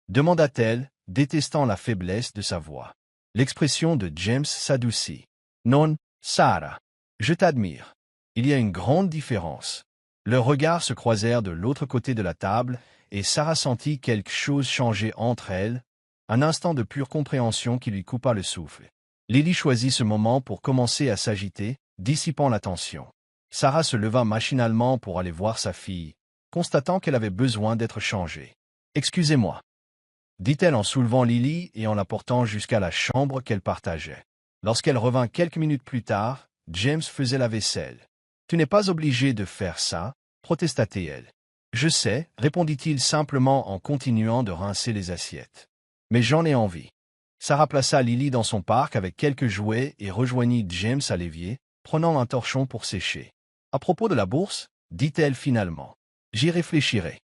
demanda-t-elle, détestant la faiblesse de sa voix. L'expression de James s'adoucit. « Non, Sarah. Je t'admire. Il y a une grande différence. » Leurs regards se croisèrent de l'autre côté de la table, et Sarah sentit quelque chose changer entre elles, un instant de pure compréhension qui lui coupa le souffle. Lily choisit ce moment pour commencer à s'agiter, dissipant la tension. Sarah se leva machinalement pour aller voir sa fille, constatant qu'elle avait besoin d'être changée. « Excusez-moi, » dit-elle en soulevant Lily et en la portant jusqu'à la chambre qu'elle partageait. Lorsqu'elle revint quelques minutes plus tard, James faisait la vaisselle. « Tu n'es pas obligé de faire ça, » protesta-t-elle. « Je sais, » répondit-il simplement en continuant de rincer les assiettes. « Mais j'en ai envie. » Sarah plaça Lily dans son parc avec quelques jouets et rejoignit James à l'évier, prenant un torchon pour sécher. « À propos de la bourse, » dit-elle finalement. « J'y réfléchirai. »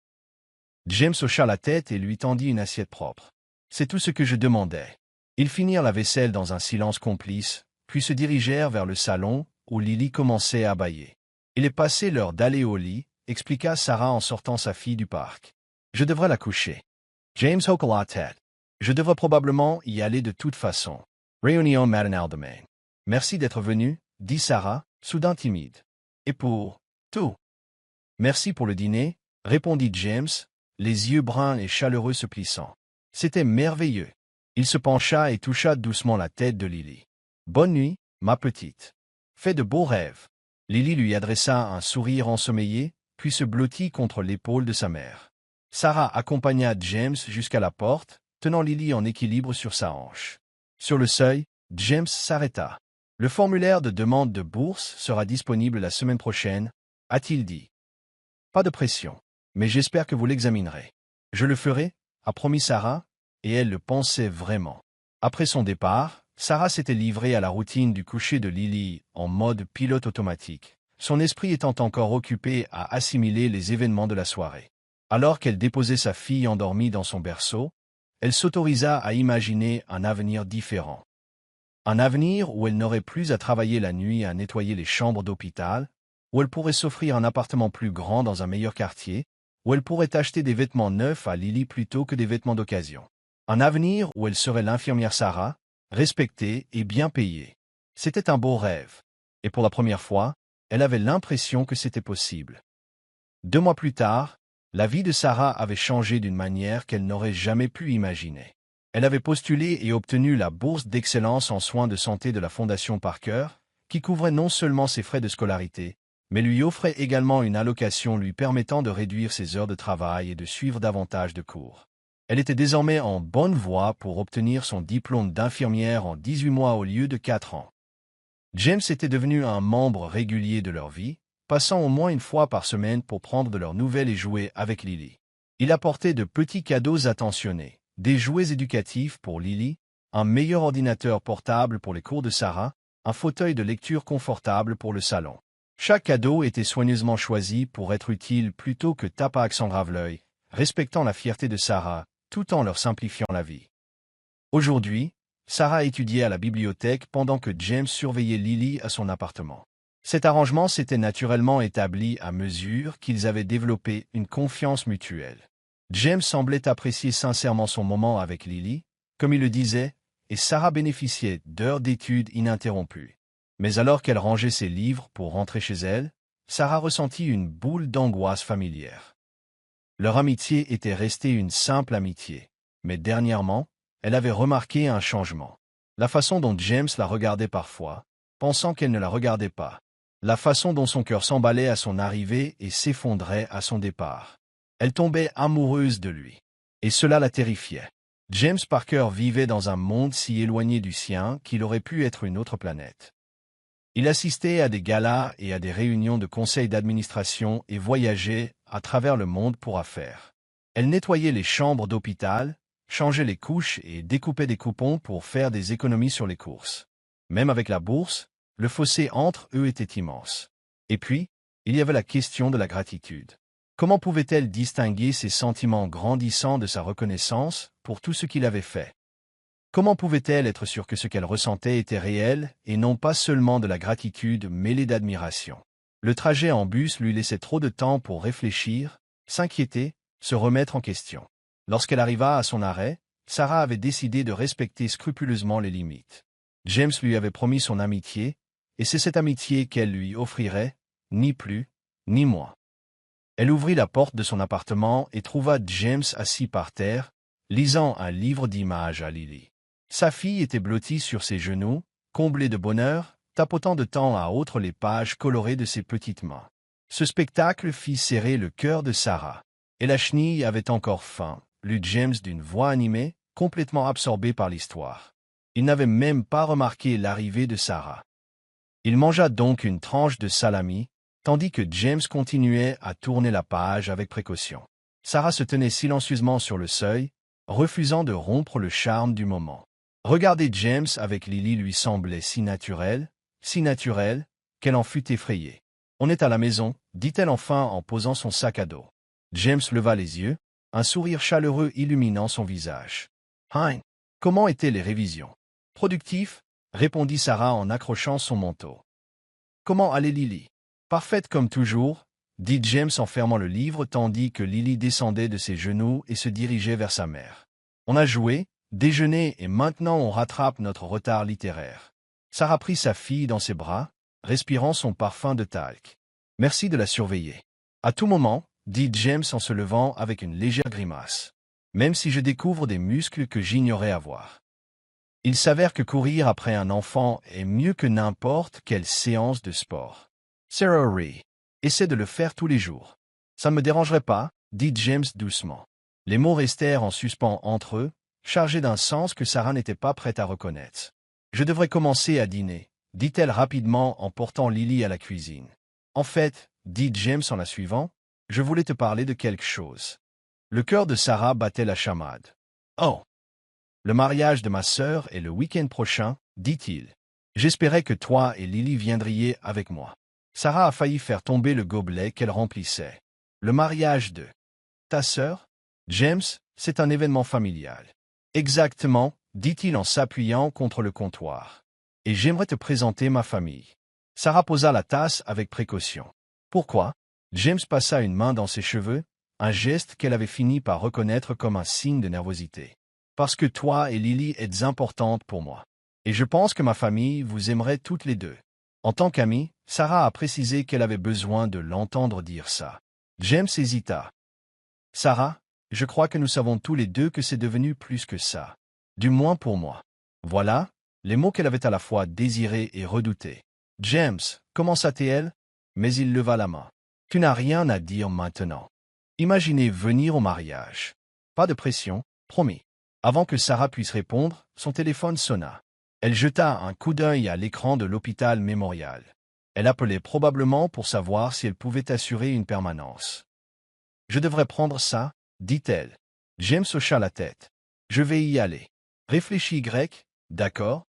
James hocha la tête et lui tendit une assiette propre. « C'est tout ce que je demandais. » Ils finirent la vaisselle dans un silence complice, puis se dirigèrent vers le salon, où Lily commençait à bâiller. « Il est passé l'heure d'aller au lit, » expliqua Sarah en sortant sa fille du parc. « Je devrais la coucher. » James hocha la tête. « Je devrais probablement y aller de toute façon. Réunion matinale demain. »« Merci d'être venu, » dit Sarah, soudain timide. « Et pour tout. »« Merci pour le dîner, » répondit James, les yeux bruns et chaleureux se plissant. « C'était merveilleux. » Il se pencha et toucha doucement la tête de Lily. « Bonne nuit, ma petite. Fais de beaux rêves. » Lily lui adressa un sourire ensommeillé, puis se blottit contre l'épaule de sa mère. Sarah accompagna James jusqu'à la porte, tenant Lily en équilibre sur sa hanche. Sur le seuil, James s'arrêta. « Le formulaire de demande de bourse sera disponible la semaine prochaine, » a-t-il dit. « Pas de pression, mais j'espère que vous l'examinerez. »« Je le ferai, » a promis Sarah, et elle le pensait vraiment. Après son départ, Sarah s'était livrée à la routine du coucher de Lily en mode pilote automatique, son esprit étant encore occupé à assimiler les événements de la soirée. Alors qu'elle déposait sa fille endormie dans son berceau, elle s'autorisa à imaginer un avenir différent. Un avenir où elle n'aurait plus à travailler la nuit à nettoyer les chambres d'hôpital, où elle pourrait s'offrir un appartement plus grand dans un meilleur quartier, où elle pourrait acheter des vêtements neufs à Lily plutôt que des vêtements d'occasion. Un avenir où elle serait l'infirmière Sarah, respectée et bien payée. C'était un beau rêve. Et pour la première fois, elle avait l'impression que c'était possible. 2 mois plus tard, la vie de Sarah avait changé d'une manière qu'elle n'aurait jamais pu imaginer. Elle avait postulé et obtenu la bourse d'excellence en soins de santé de la Fondation Parker, qui couvrait non seulement ses frais de scolarité, mais lui offrait également une allocation lui permettant de réduire ses heures de travail et de suivre davantage de cours. Elle était désormais en bonne voie pour obtenir son diplôme d'infirmière en 18 mois au lieu de 4 ans. James était devenu un membre régulier de leur vie, passant au moins une fois par semaine pour prendre de leurs nouvelles et jouer avec Lily. Il apportait de petits cadeaux attentionnés, des jouets éducatifs pour Lily, un meilleur ordinateur portable pour les cours de Sarah, un fauteuil de lecture confortable pour le salon. Chaque cadeau était soigneusement choisi pour être utile plutôt que tape à accent grave-l'œil, respectant la fierté de Sarah, tout en leur simplifiant la vie. Aujourd'hui, Sarah étudiait à la bibliothèque pendant que James surveillait Lily à son appartement. Cet arrangement s'était naturellement établi à mesure qu'ils avaient développé une confiance mutuelle. James semblait apprécier sincèrement son moment avec Lily, comme il le disait, et Sarah bénéficiait d'heures d'études ininterrompues. Mais alors qu'elle rangeait ses livres pour rentrer chez elle, Sarah ressentit une boule d'angoisse familière. Leur amitié était restée une simple amitié, mais dernièrement, elle avait remarqué un changement. La façon dont James la regardait parfois, pensant qu'elle ne la regardait pas. La façon dont son cœur s'emballait à son arrivée et s'effondrait à son départ. Elle tombait amoureuse de lui. Et cela la terrifiait. James Parker vivait dans un monde si éloigné du sien qu'il aurait pu être une autre planète. Il assistait à des galas et à des réunions de conseils d'administration et voyageait à travers le monde pour affaires. Elle nettoyait les chambres d'hôpital, changeait les couches et découpait des coupons pour faire des économies sur les courses. Même avec la bourse, le fossé entre eux était immense. Et puis, il y avait la question de la gratitude. Comment pouvait-elle distinguer ses sentiments grandissants de sa reconnaissance pour tout ce qu'il avait fait? Comment pouvait-elle être sûre que ce qu'elle ressentait était réel et non pas seulement de la gratitude mêlée d'admiration? Le trajet en bus lui laissait trop de temps pour réfléchir, s'inquiéter, se remettre en question. Lorsqu'elle arriva à son arrêt, Sarah avait décidé de respecter scrupuleusement les limites. James lui avait promis son amitié, et c'est cette amitié qu'elle lui offrirait, ni plus, ni moins. Elle ouvrit la porte de son appartement et trouva James assis par terre, lisant un livre d'images à Lily. Sa fille était blottie sur ses genoux, comblée de bonheur, tapotant de temps à autre les pages colorées de ses petites mains. Ce spectacle fit serrer le cœur de Sarah. Et la chenille avait encore faim, lut James d'une voix animée, complètement absorbé par l'histoire. Il n'avait même pas remarqué l'arrivée de Sarah. Il mangea donc une tranche de salami, tandis que James continuait à tourner la page avec précaution. Sarah se tenait silencieusement sur le seuil, refusant de rompre le charme du moment. Regarder James avec Lily lui semblait si naturel, qu'elle en fut effrayée. « On est à la maison », dit-elle enfin en posant son sac à dos. James leva les yeux, un sourire chaleureux illuminant son visage. « Hein, comment étaient les révisions ?»« Productif », répondit Sarah en accrochant son manteau. « Comment allait Lily ?»« Parfaite comme toujours », dit James en fermant le livre tandis que Lily descendait de ses genoux et se dirigeait vers sa mère. « On a joué, déjeuné et maintenant on rattrape notre retard littéraire. » Sarah prit sa fille dans ses bras, respirant son parfum de talc. « Merci de la surveiller. »« À tout moment, » dit James en se levant avec une légère grimace. « Même si je découvre des muscles que j'ignorais avoir. » Il s'avère que courir après un enfant est mieux que n'importe quelle séance de sport. Sarah rit. Essaie de le faire tous les jours. Ça ne me dérangerait pas, dit James doucement. Les mots restèrent en suspens entre eux, chargés d'un sens que Sarah n'était pas prête à reconnaître. Je devrais commencer à dîner, dit-elle rapidement en portant Lily à la cuisine. En fait, dit James en la suivant, je voulais te parler de quelque chose. Le cœur de Sarah battait la chamade. Oh! Le mariage de ma sœur est le week-end prochain, dit-il. J'espérais que toi et Lily viendriez avec moi. Sarah a failli faire tomber le gobelet qu'elle remplissait. Le mariage de ta sœur? James, c'est un événement familial. Exactement, dit-il en s'appuyant contre le comptoir. Et j'aimerais te présenter ma famille. Sarah posa la tasse avec précaution. Pourquoi? James passa une main dans ses cheveux, un geste qu'elle avait fini par reconnaître comme un signe de nervosité. Parce que toi et Lily êtes importantes pour moi. Et je pense que ma famille vous aimerait toutes les deux. En tant qu'amie, Sarah a précisé qu'elle avait besoin de l'entendre dire ça. James hésita. Sarah, je crois que nous savons tous les deux que c'est devenu plus que ça. Du moins pour moi. Voilà, les mots qu'elle avait à la fois désirés et redoutés. James, commença-t-elle, mais il leva la main. Tu n'as rien à dire maintenant. Imaginez venir au mariage. Pas de pression, promis. Avant que Sarah puisse répondre, son téléphone sonna. Elle jeta un coup d'œil à l'écran de l'hôpital mémorial. Elle appelait probablement pour savoir si elle pouvait assurer une permanence. « Je devrais prendre ça, dit-elle. James hocha la tête. « Je vais y aller. » Réfléchis grec, d'accord?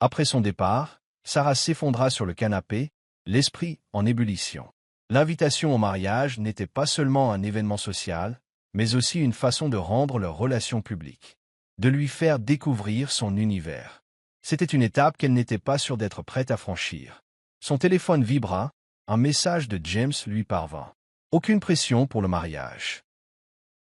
Après son départ, Sarah s'effondra sur le canapé, l'esprit en ébullition. L'invitation au mariage n'était pas seulement un événement social, mais aussi une façon de rendre leur relation publique, de lui faire découvrir son univers. C'était une étape qu'elle n'était pas sûre d'être prête à franchir. Son téléphone vibra, un message de James lui parvint. Aucune pression pour le mariage.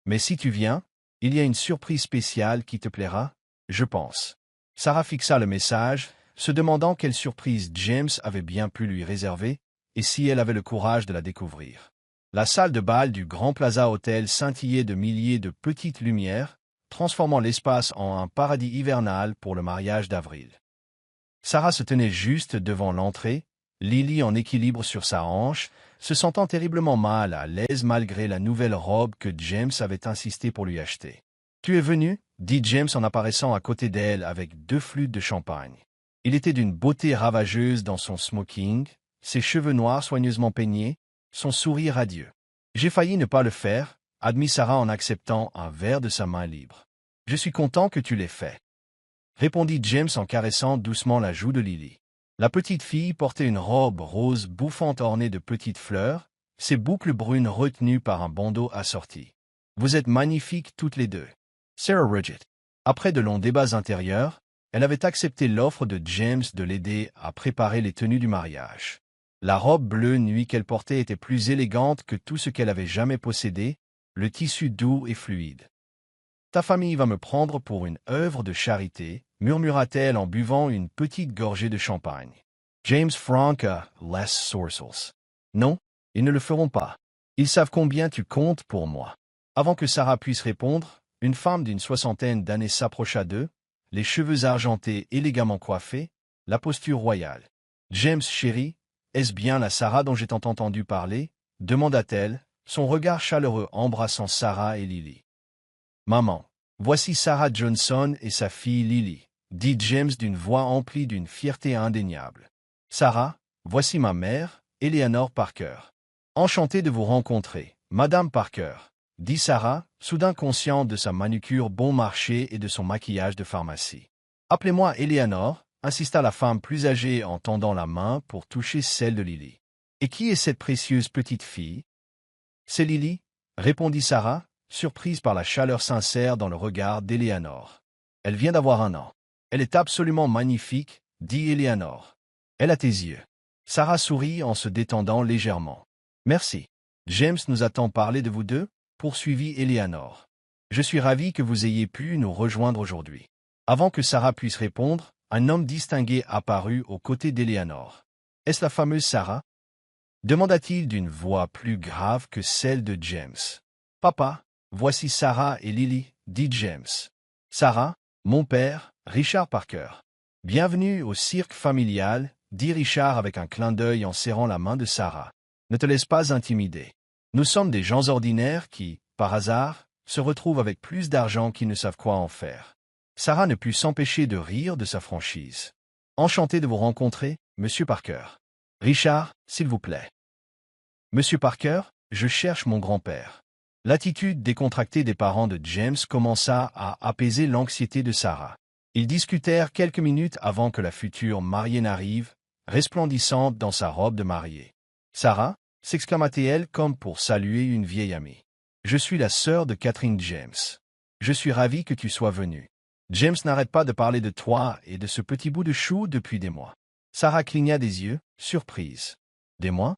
Mais si tu viens, il y a une surprise spéciale qui te plaira, je pense. Sarah fixa le message, se demandant quelle surprise James avait bien pu lui réserver, et si elle avait le courage de la découvrir. La salle de bal du Grand Plaza Hotel scintillait de milliers de petites lumières, transformant l'espace en un paradis hivernal pour le mariage d'avril. Sarah se tenait juste devant l'entrée, Lily en équilibre sur sa hanche, se sentant terriblement mal à l'aise malgré la nouvelle robe que James avait insisté pour lui acheter. « Tu es venu ?» dit James en apparaissant à côté d'elle avec 2 flûtes de champagne. Il était d'une beauté ravageuse dans son smoking, ses cheveux noirs soigneusement peignés, son sourire radieux. « J'ai failli ne pas le faire, » admit Sarah en acceptant un verre de sa main libre. « Je suis content que tu l'aies fait, » répondit James en caressant doucement la joue de Lily. La petite fille portait une robe rose bouffante ornée de petites fleurs, ses boucles brunes retenues par un bandeau assorti. « Vous êtes magnifiques toutes les deux. » Sarah Ridgett. Après de longs débats intérieurs, elle avait accepté l'offre de James de l'aider à préparer les tenues du mariage. La robe bleue nuit qu'elle portait était plus élégante que tout ce qu'elle avait jamais possédé, le tissu doux et fluide. « Ta famille va me prendre pour une œuvre de charité, » murmura-t-elle en buvant une petite gorgée de champagne. James Franca, less sourcils. Non, ils ne le feront pas. Ils savent combien tu comptes pour moi. Avant que Sarah puisse répondre, une femme d'une 60aine d'années s'approcha d'eux, les cheveux argentés élégamment coiffés, la posture royale. James, chéri, est-ce bien la Sarah dont j'ai tant entendu parler? Demanda-t-elle, son regard chaleureux embrassant Sarah et Lily. Maman, voici Sarah Johnson et sa fille Lily, dit James d'une voix emplie d'une fierté indéniable. Sarah, voici ma mère, Eleanor Parker. Enchantée de vous rencontrer, Madame Parker, dit Sarah, soudain consciente de sa manucure bon marché et de son maquillage de pharmacie. Appelez-moi Eleanor, insista la femme plus âgée en tendant la main pour toucher celle de Lily. Et qui est cette précieuse petite fille? C'est Lily, répondit Sarah, surprise par la chaleur sincère dans le regard d'Eleanor. Elle vient d'avoir 1 an. Elle est absolument magnifique, dit Eleanor. Elle a tes yeux. Sarah sourit en se détendant légèrement. Merci. James nous a tant parlé de vous deux, poursuivit Eleanor. Je suis ravi que vous ayez pu nous rejoindre aujourd'hui. Avant que Sarah puisse répondre, un homme distingué apparut aux côtés d'Eleanor. Est-ce la fameuse Sarah? Demanda-t-il d'une voix plus grave que celle de James. Papa, voici Sarah et Lily, dit James. Sarah, mon père, Richard Parker. Bienvenue au cirque familial, dit Richard avec un clin d'œil en serrant la main de Sarah. Ne te laisse pas intimider. Nous sommes des gens ordinaires qui, par hasard, se retrouvent avec plus d'argent qu'ils ne savent quoi en faire. Sarah ne put s'empêcher de rire de sa franchise. Enchanté de vous rencontrer, Monsieur Parker. Richard, s'il vous plaît. Monsieur Parker, je cherche mon grand-père. L'attitude décontractée des parents de James commença à apaiser l'anxiété de Sarah. Ils discutèrent quelques minutes avant que la future mariée n'arrive, resplendissante dans sa robe de mariée. Sarah, s'exclama-t-elle comme pour saluer une vieille amie. Je suis la sœur de Catherine James. Je suis ravi que tu sois venue. James n'arrête pas de parler de toi et de ce petit bout de chou depuis des mois. Sarah cligna des yeux, surprise. Des mois?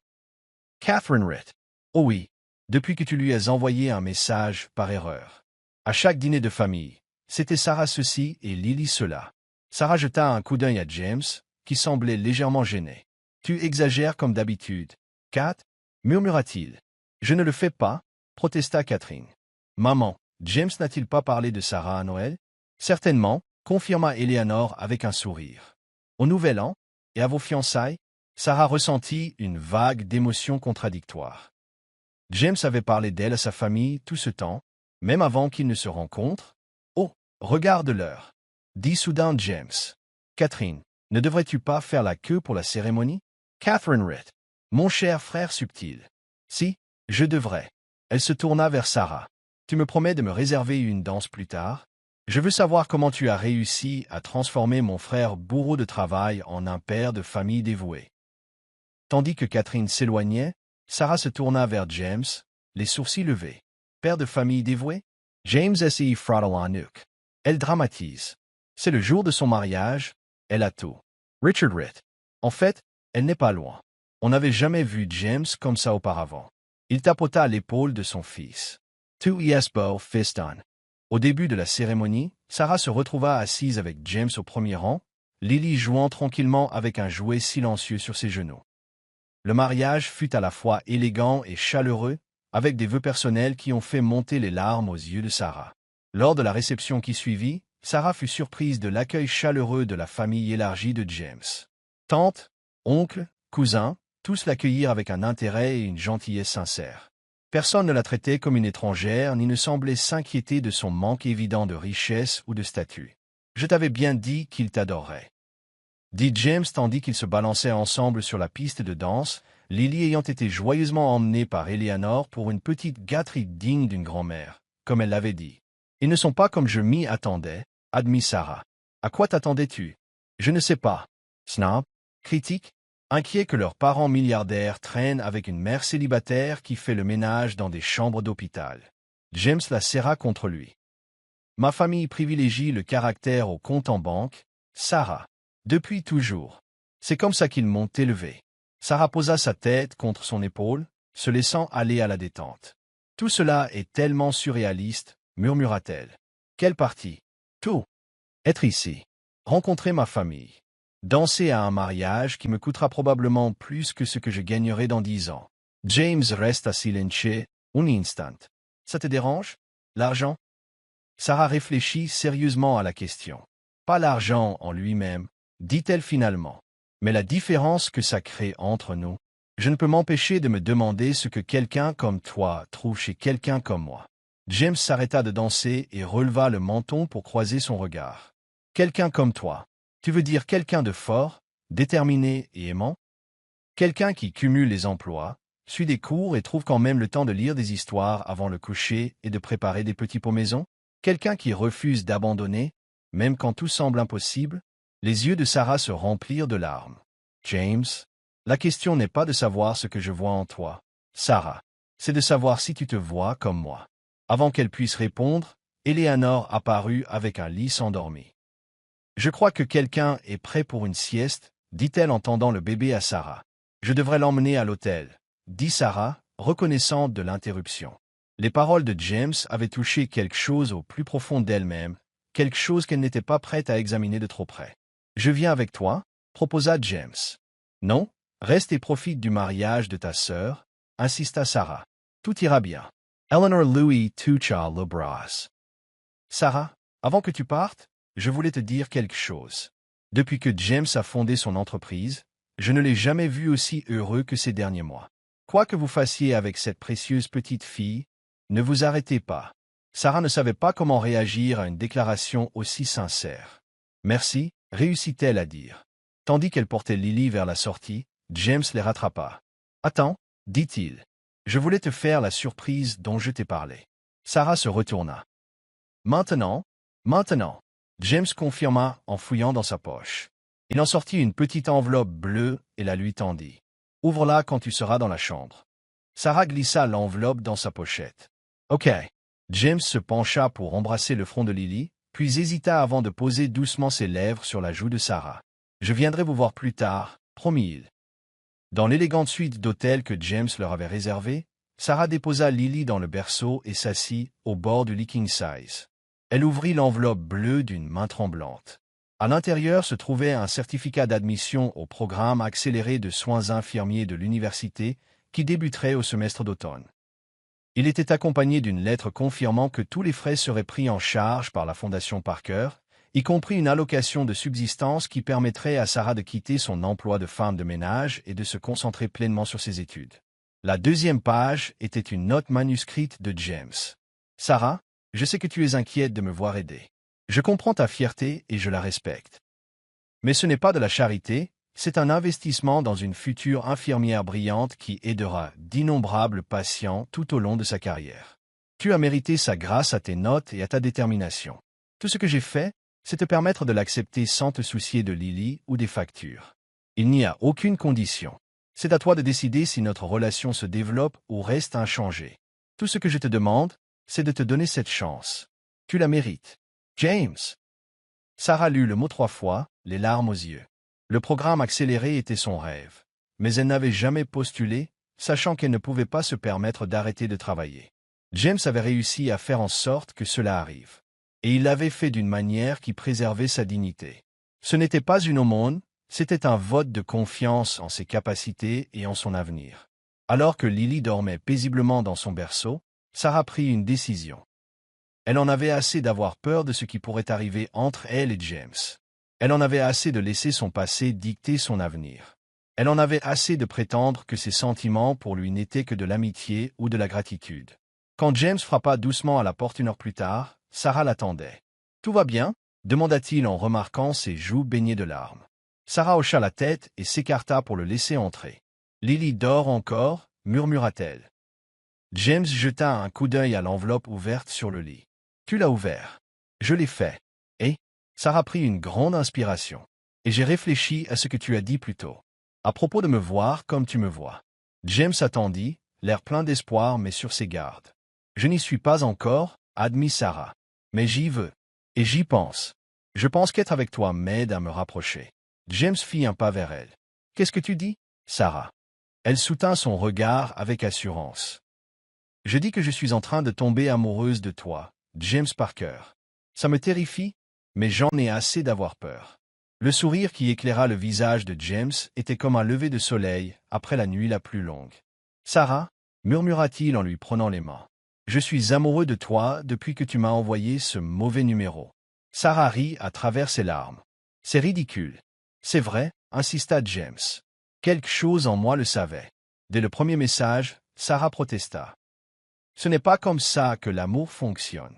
Catherine Ritt. Oh oui, depuis que tu lui as envoyé un message par erreur. À chaque dîner de famille, c'était Sarah ceci et Lily cela. Sarah jeta un coup d'œil à James, qui semblait légèrement gêné. Tu exagères comme d'habitude, Kat, murmura-t-il. Je ne le fais pas, protesta Catherine. Maman, James n'a-t-il pas parlé de Sarah à Noël? Certainement, confirma Eleanor avec un sourire. Au Nouvel An, et à vos fiançailles, Sarah ressentit une vague d'émotions contradictoires. James avait parlé d'elle à sa famille tout ce temps, même avant qu'ils ne se rencontrent. Oh, regarde l'heure, dit soudain James. Catherine, ne devrais-tu pas faire la queue pour la cérémonie? Catherine Ritt. Mon cher frère subtil. Si, je devrais. Elle se tourna vers Sarah. Tu me promets de me réserver une danse plus tard? Je veux savoir comment tu as réussi à transformer mon frère bourreau de travail en un père de famille dévoué. Tandis que Catherine s'éloignait, Sarah se tourna vers James, les sourcils levés. Père de famille dévoué? James s'y frotta la nuque. Elle dramatise. C'est le jour de son mariage, elle a tout. Richard Ritt. En fait, elle n'est pas loin. On n'avait jamais vu James comme ça auparavant. Il tapota l'épaule de son fils. Tu es beau, fiston. Au début de la cérémonie, Sarah se retrouva assise avec James au premier rang, Lily jouant tranquillement avec un jouet silencieux sur ses genoux. Le mariage fut à la fois élégant et chaleureux, avec des vœux personnels qui ont fait monter les larmes aux yeux de Sarah. Lors de la réception qui suivit, Sarah fut surprise de l'accueil chaleureux de la famille élargie de James. Tante, oncle, cousin, tous l'accueillirent avec un intérêt et une gentillesse sincère. Personne ne la traitait comme une étrangère ni ne semblait s'inquiéter de son manque évident de richesse ou de statut. « Je t'avais bien dit qu'il t'adorerait. » dit James tandis qu'ils se balançaient ensemble sur la piste de danse, Lily ayant été joyeusement emmenée par Eleanor pour une petite gâterie digne d'une grand-mère, comme elle l'avait dit. « Ils ne sont pas comme je m'y attendais, » admit Sarah. « À quoi t'attendais-tu? »« Je ne sais pas. » Snob, critique, inquiet que leurs parents milliardaires traînent avec une mère célibataire qui fait le ménage dans des chambres d'hôpital. James la serra contre lui. « Ma famille privilégie le caractère au compte en banque, Sarah. Depuis toujours. C'est comme ça qu'ils m'ont élevé. » Sarah posa sa tête contre son épaule, se laissant aller à la détente. « Tout cela est tellement surréaliste, » murmura-t-elle. « Quelle partie? »« Tout. Être ici. Rencontrer ma famille. Danser à un mariage qui me coûtera probablement plus que ce que je gagnerai dans 10 ans. » James resta silencieux un instant. « Ça te dérange? L'argent? » Sarah réfléchit sérieusement à la question. « Pas l'argent en lui-même, » dit-elle finalement. « Mais la différence que ça crée entre nous. Je ne peux m'empêcher de me demander ce que quelqu'un comme toi trouve chez quelqu'un comme moi. » James s'arrêta de danser et releva le menton pour croiser son regard. « Quelqu'un comme toi. Tu veux dire quelqu'un de fort, déterminé et aimant? Quelqu'un qui cumule les emplois, suit des cours et trouve quand même le temps de lire des histoires avant le coucher et de préparer des petits pots maison? Quelqu'un qui refuse d'abandonner, même quand tout semble impossible? » Les yeux de Sarah se remplirent de larmes. « James, la question n'est pas de savoir ce que je vois en toi, Sarah. C'est de savoir si tu te vois comme moi. » Avant qu'elle puisse répondre, Eleanor apparut avec un lit endormi. « Je crois que quelqu'un est prêt pour une sieste, » dit-elle en tendant le bébé à Sarah. « Je devrais l'emmener à l'hôtel, » dit Sarah, reconnaissante de l'interruption. Les paroles de James avaient touché quelque chose au plus profond d'elle-même, quelque chose qu'elle n'était pas prête à examiner de trop près. « Je viens avec toi, » proposa James. « Non, reste et profite du mariage de ta sœur, » insista Sarah. « Tout ira bien. » Eleanor Louis toucha le bras. « Sarah, avant que tu partes, je voulais te dire quelque chose. Depuis que James a fondé son entreprise, je ne l'ai jamais vu aussi heureux que ces derniers mois. Quoi que vous fassiez avec cette précieuse petite fille, ne vous arrêtez pas. » Sarah ne savait pas comment réagir à une déclaration aussi sincère. « Merci, » réussit-elle à dire. Tandis qu'elle portait Lily vers la sortie, James les rattrapa. « Attends, » dit-il. « Je voulais te faire la surprise dont je t'ai parlé. » Sarah se retourna. « Maintenant, maintenant. » James confirma en fouillant dans sa poche. Il en sortit une petite enveloppe bleue et la lui tendit. « Ouvre-la quand tu seras dans la chambre. » Sarah glissa l'enveloppe dans sa pochette. « Ok. » James se pencha pour embrasser le front de Lily, puis hésita avant de poser doucement ses lèvres sur la joue de Sarah. « Je viendrai vous voir plus tard, » promit-il. Dans l'élégante suite d'hôtel que James leur avait réservée, Sarah déposa Lily dans le berceau et s'assit au bord du lit king size. Elle ouvrit l'enveloppe bleue d'une main tremblante. À l'intérieur se trouvait un certificat d'admission au programme accéléré de soins infirmiers de l'université qui débuterait au semestre d'automne. Il était accompagné d'une lettre confirmant que tous les frais seraient pris en charge par la Fondation Parker, y compris une allocation de subsistance qui permettrait à Sarah de quitter son emploi de femme de ménage et de se concentrer pleinement sur ses études. La deuxième page était une note manuscrite de James. « Sarah, je sais que tu es inquiète de me voir aider. Je comprends ta fierté et je la respecte. Mais ce n'est pas de la charité, c'est un investissement dans une future infirmière brillante qui aidera d'innombrables patients tout au long de sa carrière. Tu as mérité ça grâce à tes notes et à ta détermination. Tout ce que j'ai fait, c'est te permettre de l'accepter sans te soucier de Lily ou des factures. Il n'y a aucune condition. C'est à toi de décider si notre relation se développe ou reste inchangée. Tout ce que je te demande, c'est de te donner cette chance. Tu la mérites. James. Sarah lut le mot 3 fois, les larmes aux yeux. Le programme accéléré était son rêve. Mais elle n'avait jamais postulé, sachant qu'elle ne pouvait pas se permettre d'arrêter de travailler. James avait réussi à faire en sorte que cela arrive. Et il l'avait fait d'une manière qui préservait sa dignité. Ce n'était pas une aumône, c'était un vote de confiance en ses capacités et en son avenir. Alors que Lily dormait paisiblement dans son berceau, Sarah prit une décision. Elle en avait assez d'avoir peur de ce qui pourrait arriver entre elle et James. Elle en avait assez de laisser son passé dicter son avenir. Elle en avait assez de prétendre que ses sentiments pour lui n'étaient que de l'amitié ou de la gratitude. Quand James frappa doucement à la porte 1 heure plus tard, Sarah l'attendait. « Tout va bien ?» demanda-t-il en remarquant ses joues baignées de larmes. Sarah hocha la tête et s'écarta pour le laisser entrer. « Lily dort encore ?» murmura-t-elle. James jeta un coup d'œil à l'enveloppe ouverte sur le lit. « Tu l'as ouvert. »« Je l'ai fait. » Et Sarah prit une grande inspiration. « Et j'ai réfléchi à ce que tu as dit plus tôt. À propos de me voir comme tu me vois. » James attendit, l'air plein d'espoir mais sur ses gardes. « Je n'y suis pas encore, » admit Sarah. « Mais j'y veux. Et j'y pense. Je pense qu'être avec toi m'aide à me rapprocher. » James fit un pas vers elle. « Qu'est-ce que tu dis, Sarah ?» Elle soutint son regard avec assurance. « Je dis que je suis en train de tomber amoureuse de toi, James Parker. Ça me terrifie, mais j'en ai assez d'avoir peur. » Le sourire qui éclaira le visage de James était comme un lever de soleil après la nuit la plus longue. « Sarah, » murmura-t-il en lui prenant les mains. « Je suis amoureux de toi depuis que tu m'as envoyé ce mauvais numéro. » Sarah rit à travers ses larmes. « C'est ridicule. »« C'est vrai, » insista James. « Quelque chose en moi le savait. » Dès le premier message, Sarah protesta. « Ce n'est pas comme ça que l'amour fonctionne. »«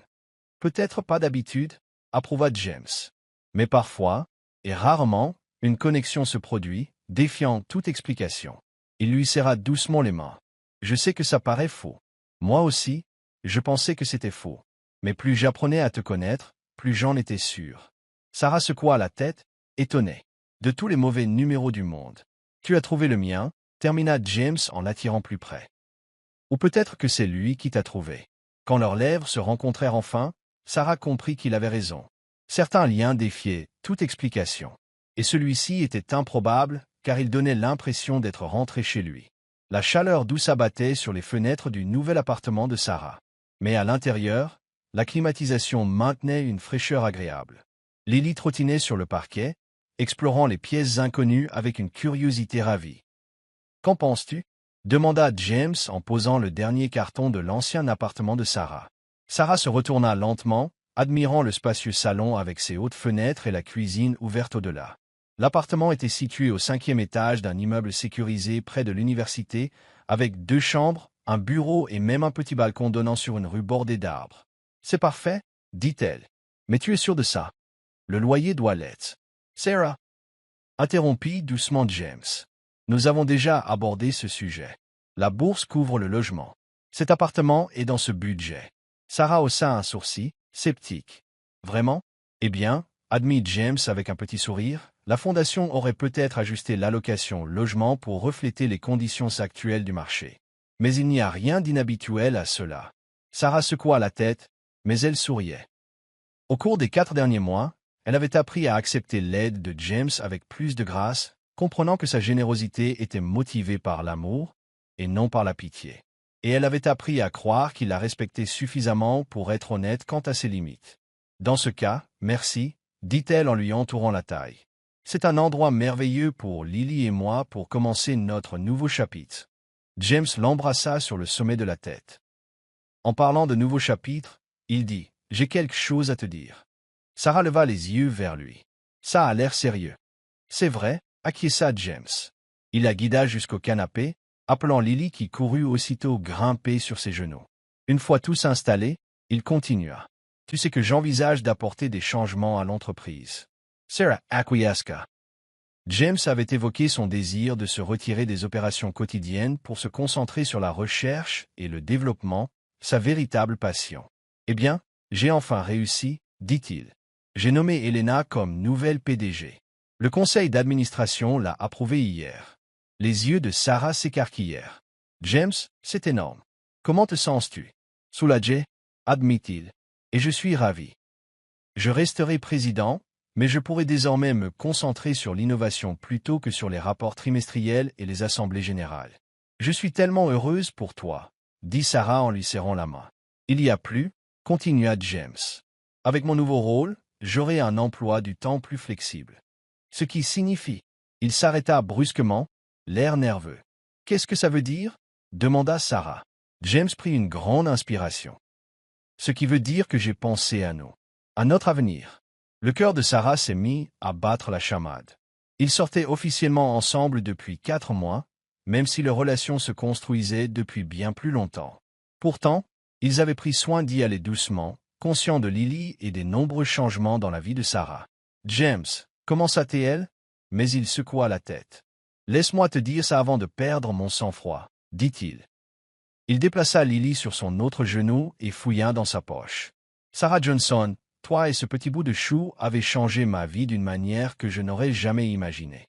Peut-être pas d'habitude, » approuva James. « Mais parfois, et rarement, une connexion se produit, défiant toute explication. » Il lui serra doucement les mains. « Je sais que ça paraît faux. Moi aussi, je pensais que c'était faux. Mais plus j'apprenais à te connaître, plus j'en étais sûr. » Sarah secoua la tête, étonnée. « De tous les mauvais numéros du monde, tu as trouvé le mien, » termina James en l'attirant plus près. « Ou peut-être que c'est lui qui t'a trouvé. » Quand leurs lèvres se rencontrèrent enfin, Sarah comprit qu'il avait raison. Certains liens défiaient toute explication. Et celui-ci était improbable, car il donnait l'impression d'être rentré chez lui. La chaleur douce abattait sur les fenêtres du nouvel appartement de Sarah. Mais à l'intérieur, la climatisation maintenait une fraîcheur agréable. Lily trottinait sur le parquet, explorant les pièces inconnues avec une curiosité ravie. « Qu'en penses-tu » demanda James en posant le dernier carton de l'ancien appartement de Sarah. Sarah se retourna lentement, admirant le spacieux salon avec ses hautes fenêtres et la cuisine ouverte au-delà. L'appartement était situé au 5e étage d'un immeuble sécurisé près de l'université, avec 2 chambres, un bureau et même un petit balcon donnant sur une rue bordée d'arbres. « C'est parfait, » dit-elle. « Mais tu es sûr de ça? Le loyer doit l'être. » Sarah interrompit doucement James. « Nous avons déjà abordé ce sujet. La bourse couvre le logement. Cet appartement est dans ce budget. » Sarah haussa un sourcil, sceptique. « Vraiment? Eh bien, » admit James avec un petit sourire, « la fondation aurait peut-être ajusté l'allocation logement pour refléter les conditions actuelles du marché. Mais il n'y a rien d'inhabituel à cela. » Sarah secoua la tête, mais elle souriait. Au cours des 4 derniers mois, elle avait appris à accepter l'aide de James avec plus de grâce, comprenant que sa générosité était motivée par l'amour et non par la pitié. Et elle avait appris à croire qu'il la respectait suffisamment pour être honnête quant à ses limites. « Dans ce cas, merci, » dit-elle en lui entourant la taille. « C'est un endroit merveilleux pour Lily et moi pour commencer notre nouveau chapitre. » James l'embrassa sur le sommet de la tête. En parlant de nouveau chapitre, il dit « J'ai quelque chose à te dire. » Sarah leva les yeux vers lui. « Ça a l'air sérieux. »« C'est vrai, » acquiesça James. Il la guida jusqu'au canapé, appelant Lily qui courut aussitôt grimper sur ses genoux. Une fois tous installés, il continua. « Tu sais que j'envisage d'apporter des changements à l'entreprise. Sarah acquiesça. James avait évoqué son désir de se retirer des opérations quotidiennes pour se concentrer sur la recherche et le développement, sa véritable passion. Eh bien, j'ai enfin réussi, dit-il. J'ai nommé Elena comme nouvelle PDG. Le conseil d'administration l'a approuvée hier. Les yeux de Sarah s'écarquillèrent. James, c'est énorme. Comment te sens-tu? Soulagé, admit-il. Et je suis ravi. Je resterai président, mais je pourrai désormais me concentrer sur l'innovation plutôt que sur les rapports trimestriels et les assemblées générales. Je suis tellement heureuse pour toi, dit Sarah en lui serrant la main. Il y a plus, continua James. Avec mon nouveau rôle, j'aurai un emploi du temps plus flexible. Ce qui signifie. Il s'arrêta brusquement, l'air nerveux. Qu'est-ce que ça veut dire? Demanda Sarah. James prit une grande inspiration. Ce qui veut dire que j'ai pensé à nous. À notre avenir. Le cœur de Sarah s'est mis à battre la chamade. Ils sortaient officiellement ensemble depuis 4 mois, même si leur relation se construisait depuis bien plus longtemps. Pourtant, ils avaient pris soin d'y aller doucement, conscients de Lily et des nombreux changements dans la vie de Sarah. James, commença-t-elle, mais il secoua la tête. Laisse-moi te dire ça avant de perdre mon sang-froid, dit-il. Il déplaça Lily sur son autre genou et fouilla dans sa poche. Sarah Johnson, toi et ce petit bout de chou avez changé ma vie d'une manière que je n'aurais jamais imaginée.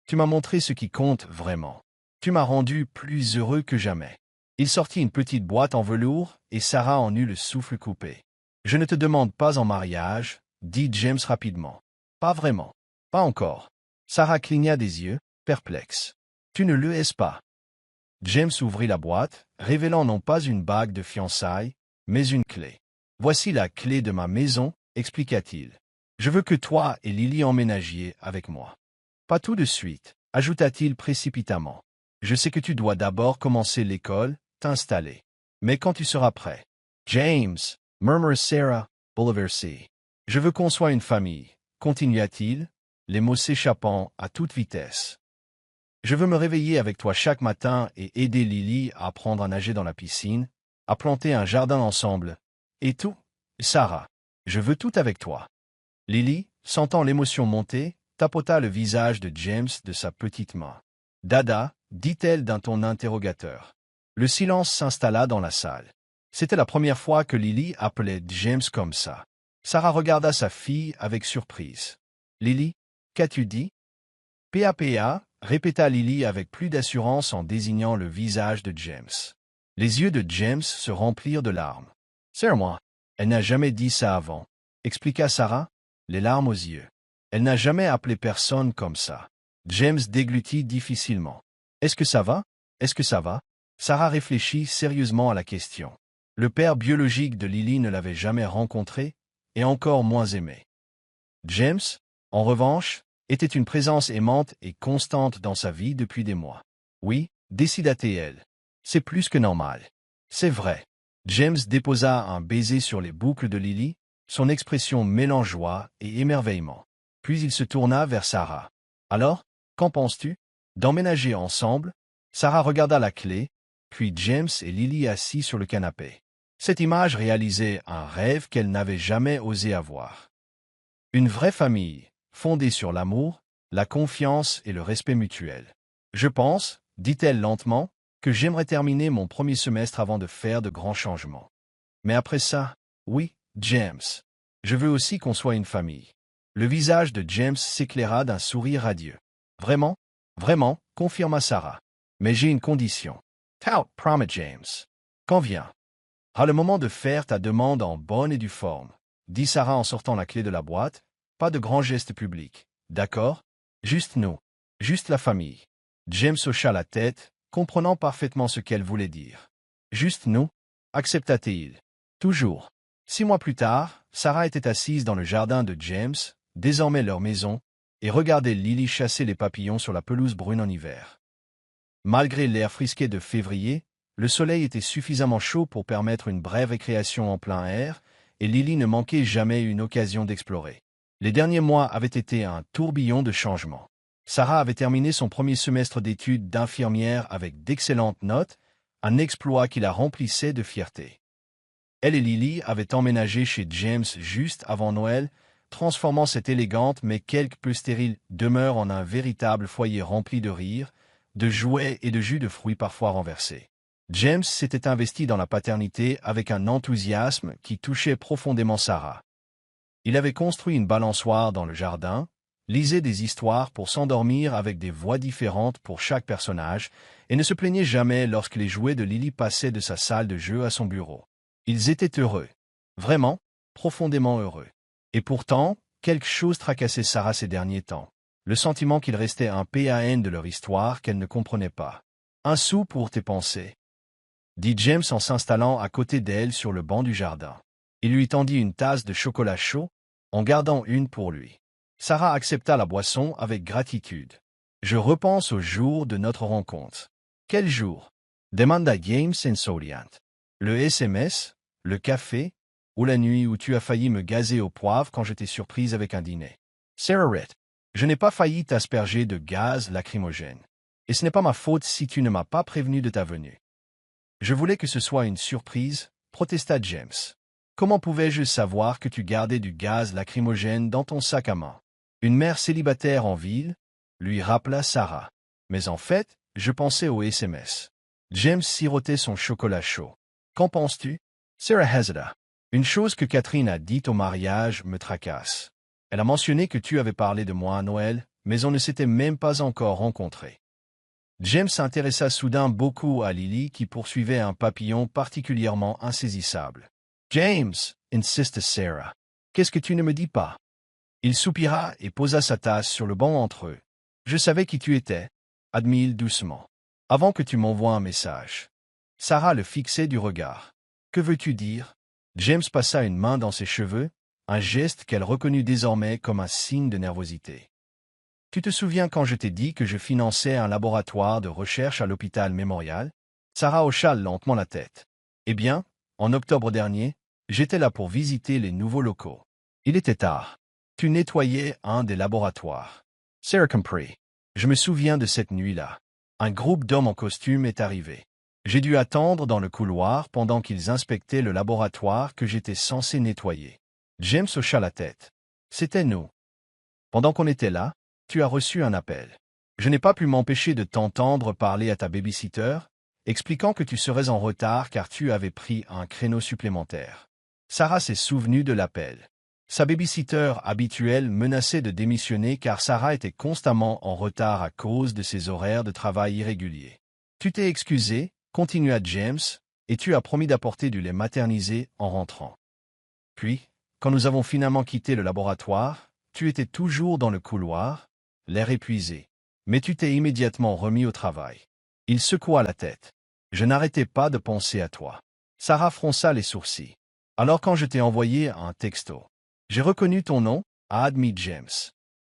Tu m'as montré ce qui compte vraiment. Tu m'as rendu plus heureux que jamais. Il sortit une petite boîte en velours et Sarah en eut le souffle coupé. Je ne te demande pas en mariage, dit James rapidement. Pas vraiment. Pas encore. Sarah cligna des yeux, perplexe. Tu ne le es pas. James ouvrit la boîte, révélant non pas une bague de fiançailles, mais une clé. Voici la clé de ma maison, expliqua-t-il. Je veux que toi et Lily emménagiez avec moi. Pas tout de suite, ajouta-t-il précipitamment. Je sais que tu dois d'abord commencer l'école, t'installer. Mais quand tu seras prêt. James, murmura Sarah, bouleversée. Je veux qu'on soit une famille, continua-t-il, les mots s'échappant à toute vitesse. Je veux me réveiller avec toi chaque matin et aider Lily à apprendre à nager dans la piscine, à planter un jardin ensemble. Et tout, Sarah, je veux tout avec toi. Lily, sentant l'émotion monter, tapota le visage de James de sa petite main. Dada, dit-elle d'un ton interrogateur. Le silence s'installa dans la salle. C'était la première fois que Lily appelait James comme ça. Sarah regarda sa fille avec surprise. Lily, qu'as-tu dit? PAPA, répéta Lily avec plus d'assurance en désignant le visage de James. Les yeux de James se remplirent de larmes. Serre-moi. Elle n'a jamais dit ça avant, expliqua Sarah, les larmes aux yeux. Elle n'a jamais appelé personne comme ça. James déglutit difficilement. Est-ce que ça va? Est-ce que ça va? Sarah réfléchit sérieusement à la question. Le père biologique de Lily ne l'avait jamais rencontré, et encore moins aimé. James, en revanche, était une présence aimante et constante dans sa vie depuis des mois. Oui, décida-t-elle. C'est plus que normal. C'est vrai. James déposa un baiser sur les boucles de Lily, son expression mêlant joie et émerveillement. Puis il se tourna vers Sarah. Alors, qu'en penses-tu? D'emménager ensemble? Sarah regarda la clé, puis James et Lily assis sur le canapé. Cette image réalisait un rêve qu'elle n'avait jamais osé avoir. Une vraie famille, fondée sur l'amour, la confiance et le respect mutuel. Je pense, dit-elle lentement, que j'aimerais terminer mon premier semestre avant de faire de grands changements. Mais après ça, oui, James. Je veux aussi qu'on soit une famille. Le visage de James s'éclaira d'un sourire radieux. Vraiment? Vraiment, confirma Sarah. Mais j'ai une condition. Tout, promet James. Quand vient? À le moment de faire ta demande en bonne et due forme, dit Sarah en sortant la clé de la boîte. Pas de grands gestes publics. D'accord? Juste nous. Juste la famille. James hocha la tête, comprenant parfaitement ce qu'elle voulait dire. Juste nous, accepta-t-il. Toujours. 6 mois plus tard, Sarah était assise dans le jardin de James, désormais leur maison, et regardait Lily chasser les papillons sur la pelouse brune en hiver. Malgré l'air frisqué de février, le soleil était suffisamment chaud pour permettre une brève récréation en plein air, et Lily ne manquait jamais une occasion d'explorer. Les derniers mois avaient été un tourbillon de changements. Sarah avait terminé son premier semestre d'études d'infirmière avec d'excellentes notes, un exploit qui la remplissait de fierté. Elle et Lily avaient emménagé chez James juste avant Noël, transformant cette élégante mais quelque peu stérile demeure en un véritable foyer rempli de rires, de jouets et de jus de fruits parfois renversés. James s'était investi dans la paternité avec un enthousiasme qui touchait profondément Sarah. Il avait construit une balançoire dans le jardin, lisait des histoires pour s'endormir avec des voix différentes pour chaque personnage, et ne se plaignait jamais lorsque les jouets de Lily passaient de sa salle de jeu à son bureau. Ils étaient heureux. Vraiment, profondément heureux. Et pourtant, quelque chose tracassait Sarah ces derniers temps. Le sentiment qu'il restait un PAN de leur histoire qu'elle ne comprenait pas. Un sou pour tes pensées, dit James en s'installant à côté d'elle sur le banc du jardin. Il lui tendit une tasse de chocolat chaud, en gardant une pour lui. Sarah accepta la boisson avec gratitude. Je repense au jour de notre rencontre. Quel jour? Demanda James insolente. Le SMS, le café, ou la nuit où tu as failli me gazer au poivre quand je t'ai surprise avec un dîner. Sarah Rett, je n'ai pas failli t'asperger de gaz lacrymogène. Et ce n'est pas ma faute si tu ne m'as pas prévenu de ta venue. Je voulais que ce soit une surprise, protesta James. Comment pouvais-je savoir que tu gardais du gaz lacrymogène dans ton sac à main? Une mère célibataire en ville, lui rappela Sarah. Mais en fait, je pensais au SMS. James sirotait son chocolat chaud. Qu'en penses-tu? Sarah hésita. Une chose que Catherine a dite au mariage me tracasse. Elle a mentionné que tu avais parlé de moi à Noël, mais on ne s'était même pas encore rencontrés. James s'intéressa soudain beaucoup à Lily qui poursuivait un papillon particulièrement insaisissable. James, insista Sarah. Qu'est-ce que tu ne me dis pas? Il soupira et posa sa tasse sur le banc entre eux. Je savais qui tu étais, admit-il doucement. Avant que tu m'envoies un message. Sarah le fixait du regard. Que veux-tu dire? James passa une main dans ses cheveux, un geste qu'elle reconnut désormais comme un signe de nervosité. Tu te souviens quand je t'ai dit que je finançais un laboratoire de recherche à l'hôpital Mémorial? Sarah hocha lentement la tête. Eh bien, en octobre dernier, j'étais là pour visiter les nouveaux locaux. Il était tard. Tu nettoyais un des laboratoires. Sarah comprit. Je me souviens de cette nuit-là. Un groupe d'hommes en costume est arrivé. J'ai dû attendre dans le couloir pendant qu'ils inspectaient le laboratoire que j'étais censé nettoyer. James hocha la tête. C'était nous. Pendant qu'on était là, tu as reçu un appel. Je n'ai pas pu m'empêcher de t'entendre parler à ta babysitter, expliquant que tu serais en retard car tu avais pris un créneau supplémentaire. Sarah s'est souvenue de l'appel. Sa babysitter habituelle menaçait de démissionner car Sarah était constamment en retard à cause de ses horaires de travail irréguliers. Tu t'es excusé, continua James, et tu as promis d'apporter du lait maternisé en rentrant. Puis, quand nous avons finalement quitté le laboratoire, tu étais toujours dans le couloir, l'air épuisé. Mais tu t'es immédiatement remis au travail. Il secoua la tête. Je n'arrêtais pas de penser à toi. Sarah fronça les sourcils. Alors quand je t'ai envoyé un texto, j'ai reconnu ton nom, a admis James.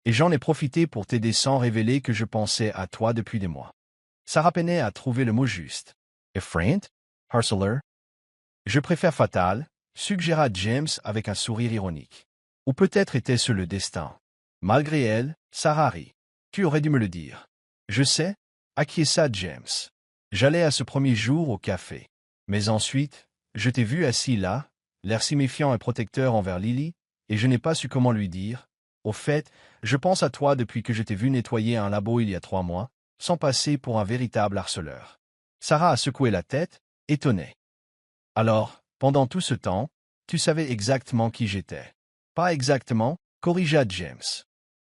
Et j'en ai profité pour t'aider sans révéler que je pensais à toi depuis des mois. Sarah peinait à trouver le mot juste. Effrayant? Harceler? Je préfère fatal, suggéra James avec un sourire ironique. Ou peut-être était-ce le destin. Malgré elle, Sarah rit. Tu aurais dû me le dire. Je sais, acquiesça James. J'allais à ce premier jour au café. Mais ensuite, je t'ai vu assis là, l'air si méfiant et protecteur envers Lily, et je n'ai pas su comment lui dire. Au fait, je pense à toi depuis que je t'ai vu nettoyer un labo il y a 3 mois, sans passer pour un véritable harceleur. Sarah a secoué la tête, étonnée. Alors, pendant tout ce temps, tu savais exactement qui j'étais. Pas exactement, corrigea James.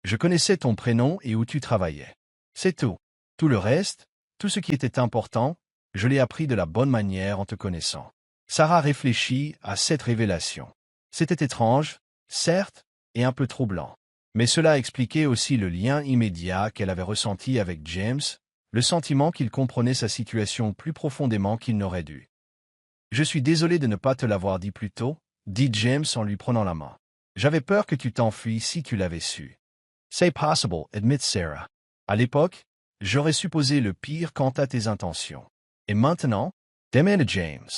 Je connaissais ton prénom et où tu travaillais. C'est tout. Tout le reste, tout ce qui était important, je l'ai appris de la bonne manière en te connaissant. Sarah réfléchit à cette révélation. C'était étrange, certes, et un peu troublant. Mais cela expliquait aussi le lien immédiat qu'elle avait ressenti avec James, le sentiment qu'il comprenait sa situation plus profondément qu'il n'aurait dû. Je suis désolé de ne pas te l'avoir dit plus tôt, dit James en lui prenant la main. J'avais peur que tu t'enfuis si tu l'avais su. C'est possible, admit Sarah. À l'époque, j'aurais supposé le pire quant à tes intentions. Et maintenant? Demanda James.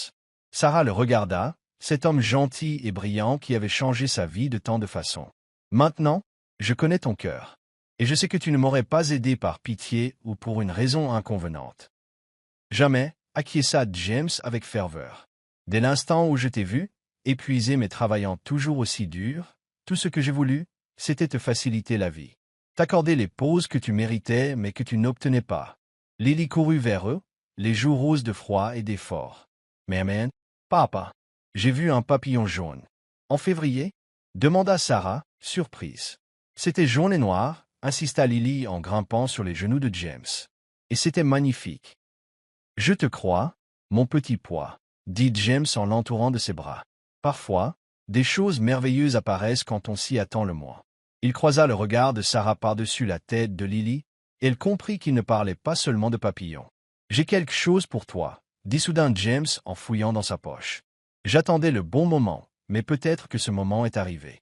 Sarah le regarda, cet homme gentil et brillant qui avait changé sa vie de tant de façons. Maintenant, je connais ton cœur. Et je sais que tu ne m'aurais pas aidé par pitié ou pour une raison inconvenante. Jamais, acquiesça James avec ferveur. Dès l'instant où je t'ai vu, épuisé mais travaillant toujours aussi dur, tout ce que j'ai voulu, c'était te faciliter la vie. T'accorder les pauses que tu méritais mais que tu n'obtenais pas. Lily courut vers eux, les joues roses de froid et d'effort. Maman, papa, j'ai vu un papillon jaune. En février? Demanda Sarah, surprise. C'était jaune et noir, insista Lily en grimpant sur les genoux de James. Et c'était magnifique. Je te crois, mon petit pois, dit James en l'entourant de ses bras. Parfois, des choses merveilleuses apparaissent quand on s'y attend le moins. Il croisa le regard de Sarah par-dessus la tête de Lily, et elle comprit qu'il ne parlait pas seulement de papillons. J'ai quelque chose pour toi, dit soudain James en fouillant dans sa poche. J'attendais le bon moment, mais peut-être que ce moment est arrivé.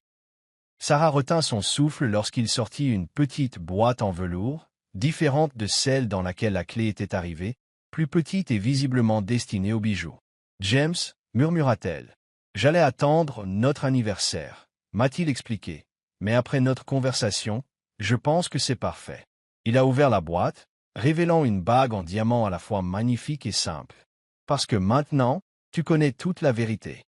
Sarah retint son souffle lorsqu'il sortit une petite boîte en velours, différente de celle dans laquelle la clé était arrivée, plus petite et visiblement destinée aux bijoux. James, murmura-t-elle. J'allais attendre notre anniversaire, m'a-t-il expliqué. Mais après notre conversation, je pense que c'est parfait. Il a ouvert la boîte, révélant une bague en diamant à la fois magnifique et simple. Parce que maintenant, tu connais toute la vérité.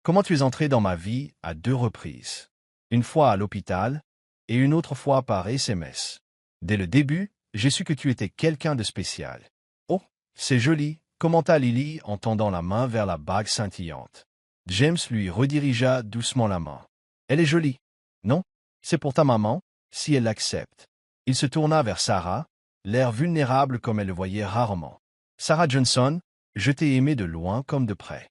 Comment tu es entré dans ma vie à 2 reprises. Une fois à l'hôpital, et une autre fois par SMS. Dès le début, j'ai su que tu étais quelqu'un de spécial. Oh, c'est joli, commenta Lily en tendant la main vers la bague scintillante. James lui redirigea doucement la main. Elle est jolie. Non, c'est pour ta maman, si elle l'accepte. Il se tourna vers Sarah, l'air vulnérable comme elle le voyait rarement. Sarah Johnson, je t'ai aimé de loin comme de près.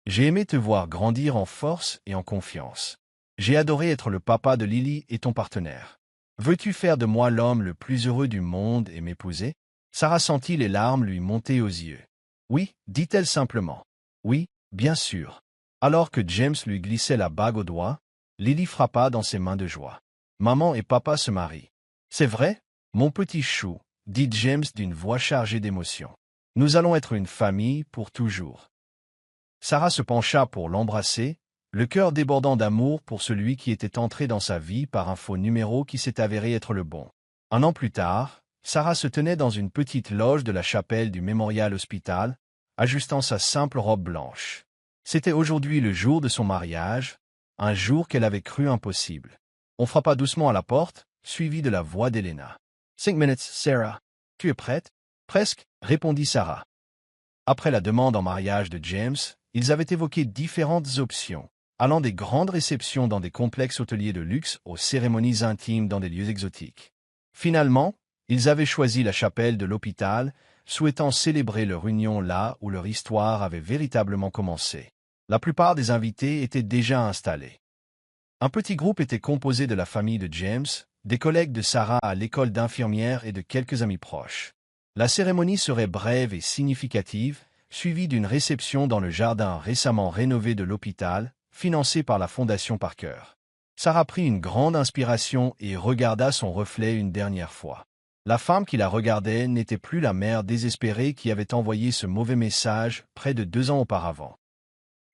J'ai aimé te voir grandir en force et en confiance. J'ai adoré être le papa de Lily et ton partenaire. Veux-tu faire de moi l'homme le plus heureux du monde et m'épouser? Sarah sentit les larmes lui monter aux yeux. Oui, dit-elle simplement. Oui, bien sûr. Alors que James lui glissait la bague au doigt, Lily frappa dans ses mains de joie. Maman et papa se marient. C'est vrai, mon petit chou, dit James d'une voix chargée d'émotion. Nous allons être une famille pour toujours. Sarah se pencha pour l'embrasser, le cœur débordant d'amour pour celui qui était entré dans sa vie par un faux numéro qui s'est avéré être le bon. 1 an plus tard, Sarah se tenait dans une petite loge de la chapelle du Memorial Hospital, ajustant sa simple robe blanche. C'était aujourd'hui le jour de son mariage, un jour qu'elle avait cru impossible. On frappa doucement à la porte, suivi de la voix d'Elena. 5 minutes, Sarah. Tu es prête? Presque, répondit Sarah. Après la demande en mariage de James, ils avaient évoqué différentes options, allant des grandes réceptions dans des complexes hôteliers de luxe aux cérémonies intimes dans des lieux exotiques. Finalement, ils avaient choisi la chapelle de l'hôpital, souhaitant célébrer leur union là où leur histoire avait véritablement commencé. La plupart des invités étaient déjà installés. Un petit groupe était composé de la famille de James, des collègues de Sarah à l'école d'infirmière et de quelques amis proches. La cérémonie serait brève et significative, suivie d'une réception dans le jardin récemment rénové de l'hôpital, financé par la Fondation Parker. Sarah prit une grande inspiration et regarda son reflet une dernière fois. La femme qui la regardait n'était plus la mère désespérée qui avait envoyé ce mauvais message près de 2 ans auparavant.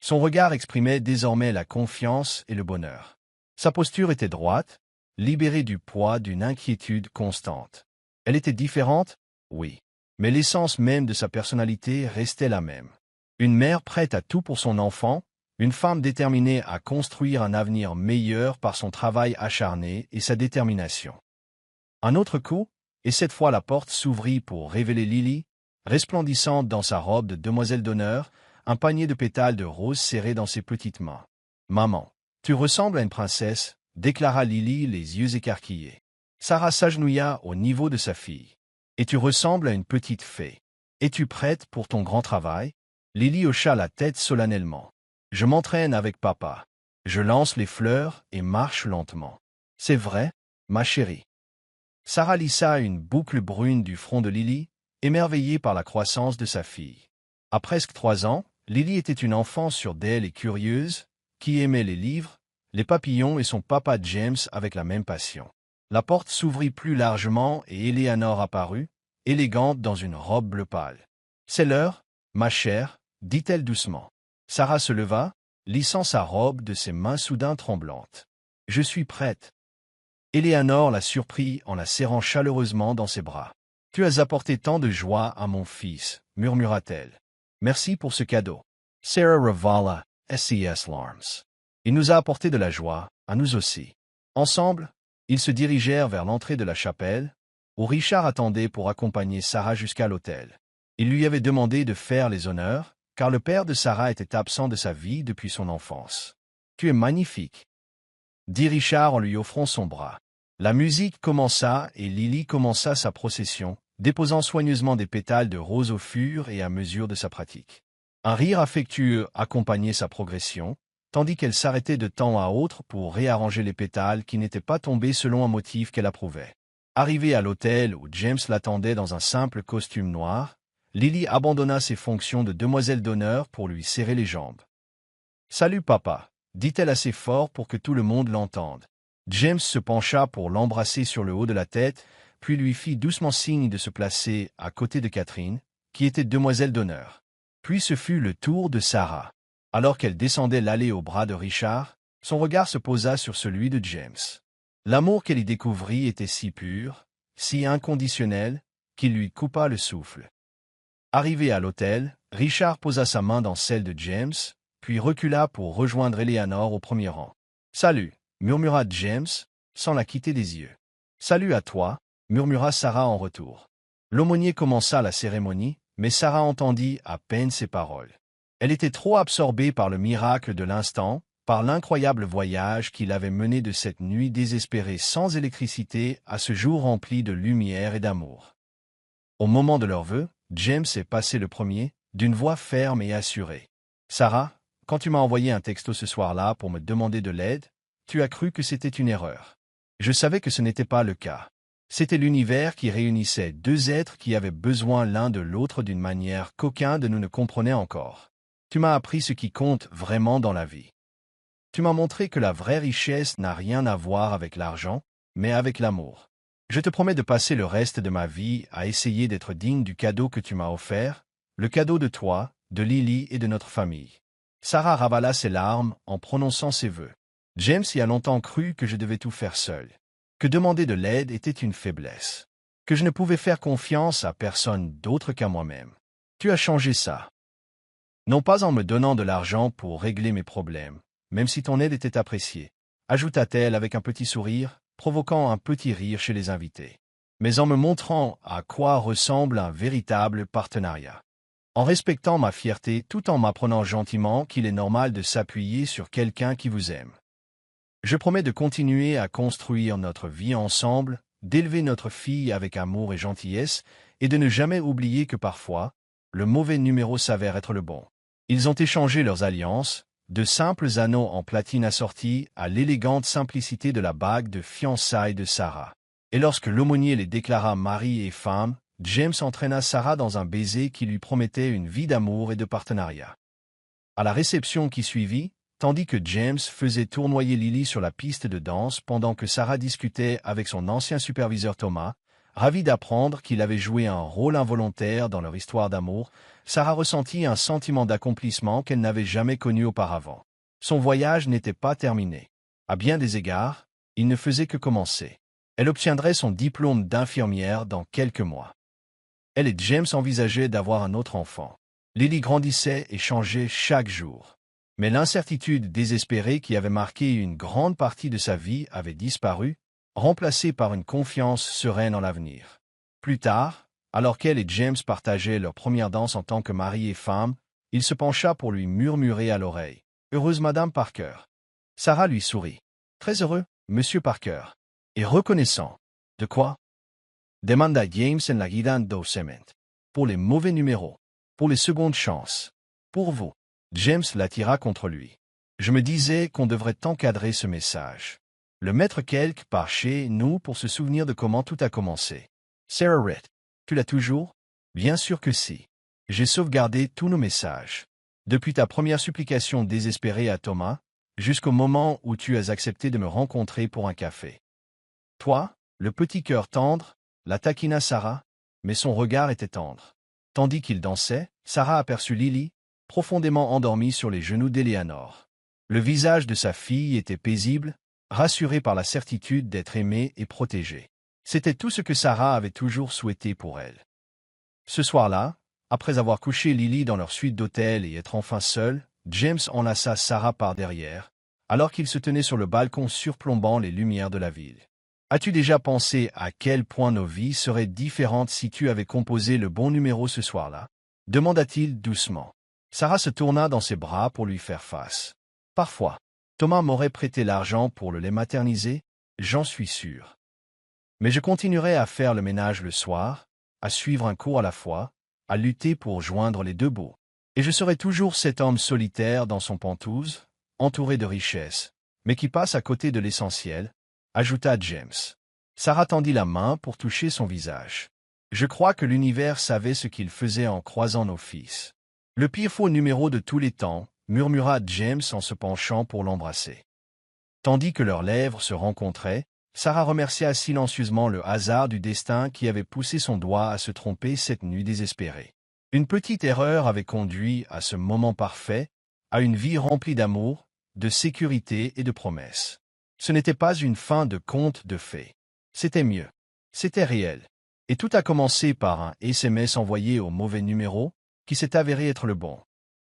Son regard exprimait désormais la confiance et le bonheur. Sa posture était droite, libérée du poids d'une inquiétude constante. Elle était différente, oui, mais l'essence même de sa personnalité restait la même. Une mère prête à tout pour son enfant, une femme déterminée à construire un avenir meilleur par son travail acharné et sa détermination. Un autre coup, et cette fois la porte s'ouvrit pour révéler Lily, resplendissante dans sa robe de demoiselle d'honneur, un panier de pétales de rose serré dans ses petites mains. « Maman, tu ressembles à une princesse », déclara Lily les yeux écarquillés. Sarah s'agenouilla au niveau de sa fille. « Et tu ressembles à une petite fée. Es-tu prête pour ton grand travail ?» Lily hocha la tête solennellement. « Je m'entraîne avec papa. Je lance les fleurs et marche lentement. C'est vrai, ma chérie. » Sarah lissa une boucle brune du front de Lily, émerveillée par la croissance de sa fille. À presque 3 ans, Lily était une enfant sûre d'elle et curieuse, qui aimait les livres, les papillons et son papa James avec la même passion. La porte s'ouvrit plus largement et Eleanor apparut, élégante dans une robe bleu pâle. « C'est l'heure, ma chère, » dit-elle doucement. Sarah se leva, lissant sa robe de ses mains soudain tremblantes. « Je suis prête. » Eleanor la surprit en la serrant chaleureusement dans ses bras. « Tu as apporté tant de joie à mon fils, » murmura-t-elle. « Merci pour ce cadeau. Sarah Ravala, SCS Larms. Il nous a apporté de la joie, à nous aussi. » Ensemble, ils se dirigèrent vers l'entrée de la chapelle, où Richard attendait pour accompagner Sarah jusqu'à l'autel. Il lui avait demandé de faire les honneurs, car le père de Sarah était absent de sa vie depuis son enfance. « Tu es magnifique », dit Richard en lui offrant son bras. La musique commença et Lily commença sa procession, déposant soigneusement des pétales de rose au fur et à mesure de sa pratique. Un rire affectueux accompagnait sa progression, tandis qu'elle s'arrêtait de temps à autre pour réarranger les pétales qui n'étaient pas tombés selon un motif qu'elle approuvait. Arrivée à l'hôtel où James l'attendait dans un simple costume noir, Lily abandonna ses fonctions de demoiselle d'honneur pour lui serrer les jambes. « Salut papa », dit-elle assez fort pour que tout le monde l'entende. James se pencha pour l'embrasser sur le haut de la tête, puis lui fit doucement signe de se placer à côté de Catherine, qui était demoiselle d'honneur. Puis ce fut le tour de Sarah. Alors qu'elle descendait l'allée au bras de Richard, son regard se posa sur celui de James. L'amour qu'elle y découvrit était si pur, si inconditionnel, qu'il lui coupa le souffle. Arrivé à l'hôtel, Richard posa sa main dans celle de James, puis recula pour rejoindre Eleanor au premier rang. « Salut », murmura James, sans la quitter des yeux. « Salut à toi », murmura Sarah en retour. L'aumônier commença la cérémonie, mais Sarah entendit à peine ses paroles. Elle était trop absorbée par le miracle de l'instant, par l'incroyable voyage qu'il avait mené de cette nuit désespérée sans électricité à ce jour rempli de lumière et d'amour. Au moment de leur vœu, James est passé le premier, d'une voix ferme et assurée. « Sarah, quand tu m'as envoyé un texto ce soir-là pour me demander de l'aide, tu as cru que c'était une erreur. Je savais que ce n'était pas le cas. C'était l'univers qui réunissait deux êtres qui avaient besoin l'un de l'autre d'une manière qu'aucun de nous ne comprenait encore. Tu m'as appris ce qui compte vraiment dans la vie. Tu m'as montré que la vraie richesse n'a rien à voir avec l'argent, mais avec l'amour. Je te promets de passer le reste de ma vie à essayer d'être digne du cadeau que tu m'as offert, le cadeau de toi, de Lily et de notre famille. » Sarah ravala ses larmes en prononçant ses vœux. James y a longtemps cru que je devais tout faire seul, que demander de l'aide était une faiblesse, que je ne pouvais faire confiance à personne d'autre qu'à moi-même. Tu as changé ça. Non pas en me donnant de l'argent pour régler mes problèmes, même si ton aide était appréciée, ajouta-t-elle avec un petit sourire, provoquant un petit rire chez les invités, mais en me montrant à quoi ressemble un véritable partenariat. En respectant ma fierté tout en m'apprenant gentiment qu'il est normal de s'appuyer sur quelqu'un qui vous aime. Je promets de continuer à construire notre vie ensemble, d'élever notre fille avec amour et gentillesse, et de ne jamais oublier que parfois, le mauvais numéro s'avère être le bon. Ils ont échangé leurs alliances, de simples anneaux en platine assortis à l'élégante simplicité de la bague de fiançailles de Sarah. Et lorsque l'aumônier les déclara mari et femme, James entraîna Sarah dans un baiser qui lui promettait une vie d'amour et de partenariat. À la réception qui suivit, tandis que James faisait tournoyer Lily sur la piste de danse pendant que Sarah discutait avec son ancien superviseur Thomas, ravi d'apprendre qu'il avait joué un rôle involontaire dans leur histoire d'amour, Sarah ressentit un sentiment d'accomplissement qu'elle n'avait jamais connu auparavant. Son voyage n'était pas terminé. À bien des égards, il ne faisait que commencer. Elle obtiendrait son diplôme d'infirmière dans quelques mois. Elle et James envisageaient d'avoir un autre enfant. Lily grandissait et changeait chaque jour. Mais l'incertitude désespérée qui avait marqué une grande partie de sa vie avait disparu, remplacée par une confiance sereine en l'avenir. Plus tard, alors qu'elle et James partageaient leur première danse en tant que mari et femme, il se pencha pour lui murmurer à l'oreille. « Heureuse Madame Parker. » Sarah lui sourit. « Très heureux, Monsieur Parker. » Et reconnaissant. « De quoi ?» demanda James enseguida doucement. « Pour les mauvais numéros. Pour les secondes chances. Pour vous. » James l'attira contre lui. « Je me disais qu'on devrait encadrer ce message. Le mettre quelque part chez nous pour se souvenir de comment tout a commencé. Sarah Rhett, tu l'as toujours? Bien sûr que si. J'ai sauvegardé tous nos messages. Depuis ta première supplication désespérée à Thomas, jusqu'au moment où tu as accepté de me rencontrer pour un café. » Toi, le petit cœur tendre, la taquina Sarah, mais son regard était tendre. Tandis qu'il dansait, Sarah aperçut Lily, profondément endormie sur les genoux d'Eleanor. Le visage de sa fille était paisible, rassuré par la certitude d'être aimée et protégée. C'était tout ce que Sarah avait toujours souhaité pour elle. Ce soir-là, après avoir couché Lily dans leur suite d'hôtel et être enfin seul, James enlaça Sarah par derrière, alors qu'il se tenait sur le balcon surplombant les lumières de la ville. As-tu déjà pensé à quel point nos vies seraient différentes si tu avais composé le bon numéro ce soir-là? Demanda-t-il doucement. Sarah se tourna dans ses bras pour lui faire face. Parfois, Thomas m'aurait prêté l'argent pour le lait materniser, j'en suis sûr. Mais je continuerai à faire le ménage le soir, à suivre un cours à la fois, à lutter pour joindre les deux bouts. Et je serai toujours cet homme solitaire dans son pantouse, entouré de richesses, mais qui passe à côté de l'essentiel, ajouta James. Sarah tendit la main pour toucher son visage. Je crois que l'univers savait ce qu'il faisait en croisant nos fils. Le pire faux numéro de tous les temps, murmura James en se penchant pour l'embrasser. Tandis que leurs lèvres se rencontraient, Sarah remercia silencieusement le hasard du destin qui avait poussé son doigt à se tromper cette nuit désespérée. Une petite erreur avait conduit à ce moment parfait, à une vie remplie d'amour, de sécurité et de promesses. Ce n'était pas une fin de conte de fées. C'était mieux. C'était réel. Et tout a commencé par un SMS envoyé au mauvais numéro, qui s'est avéré être le bon.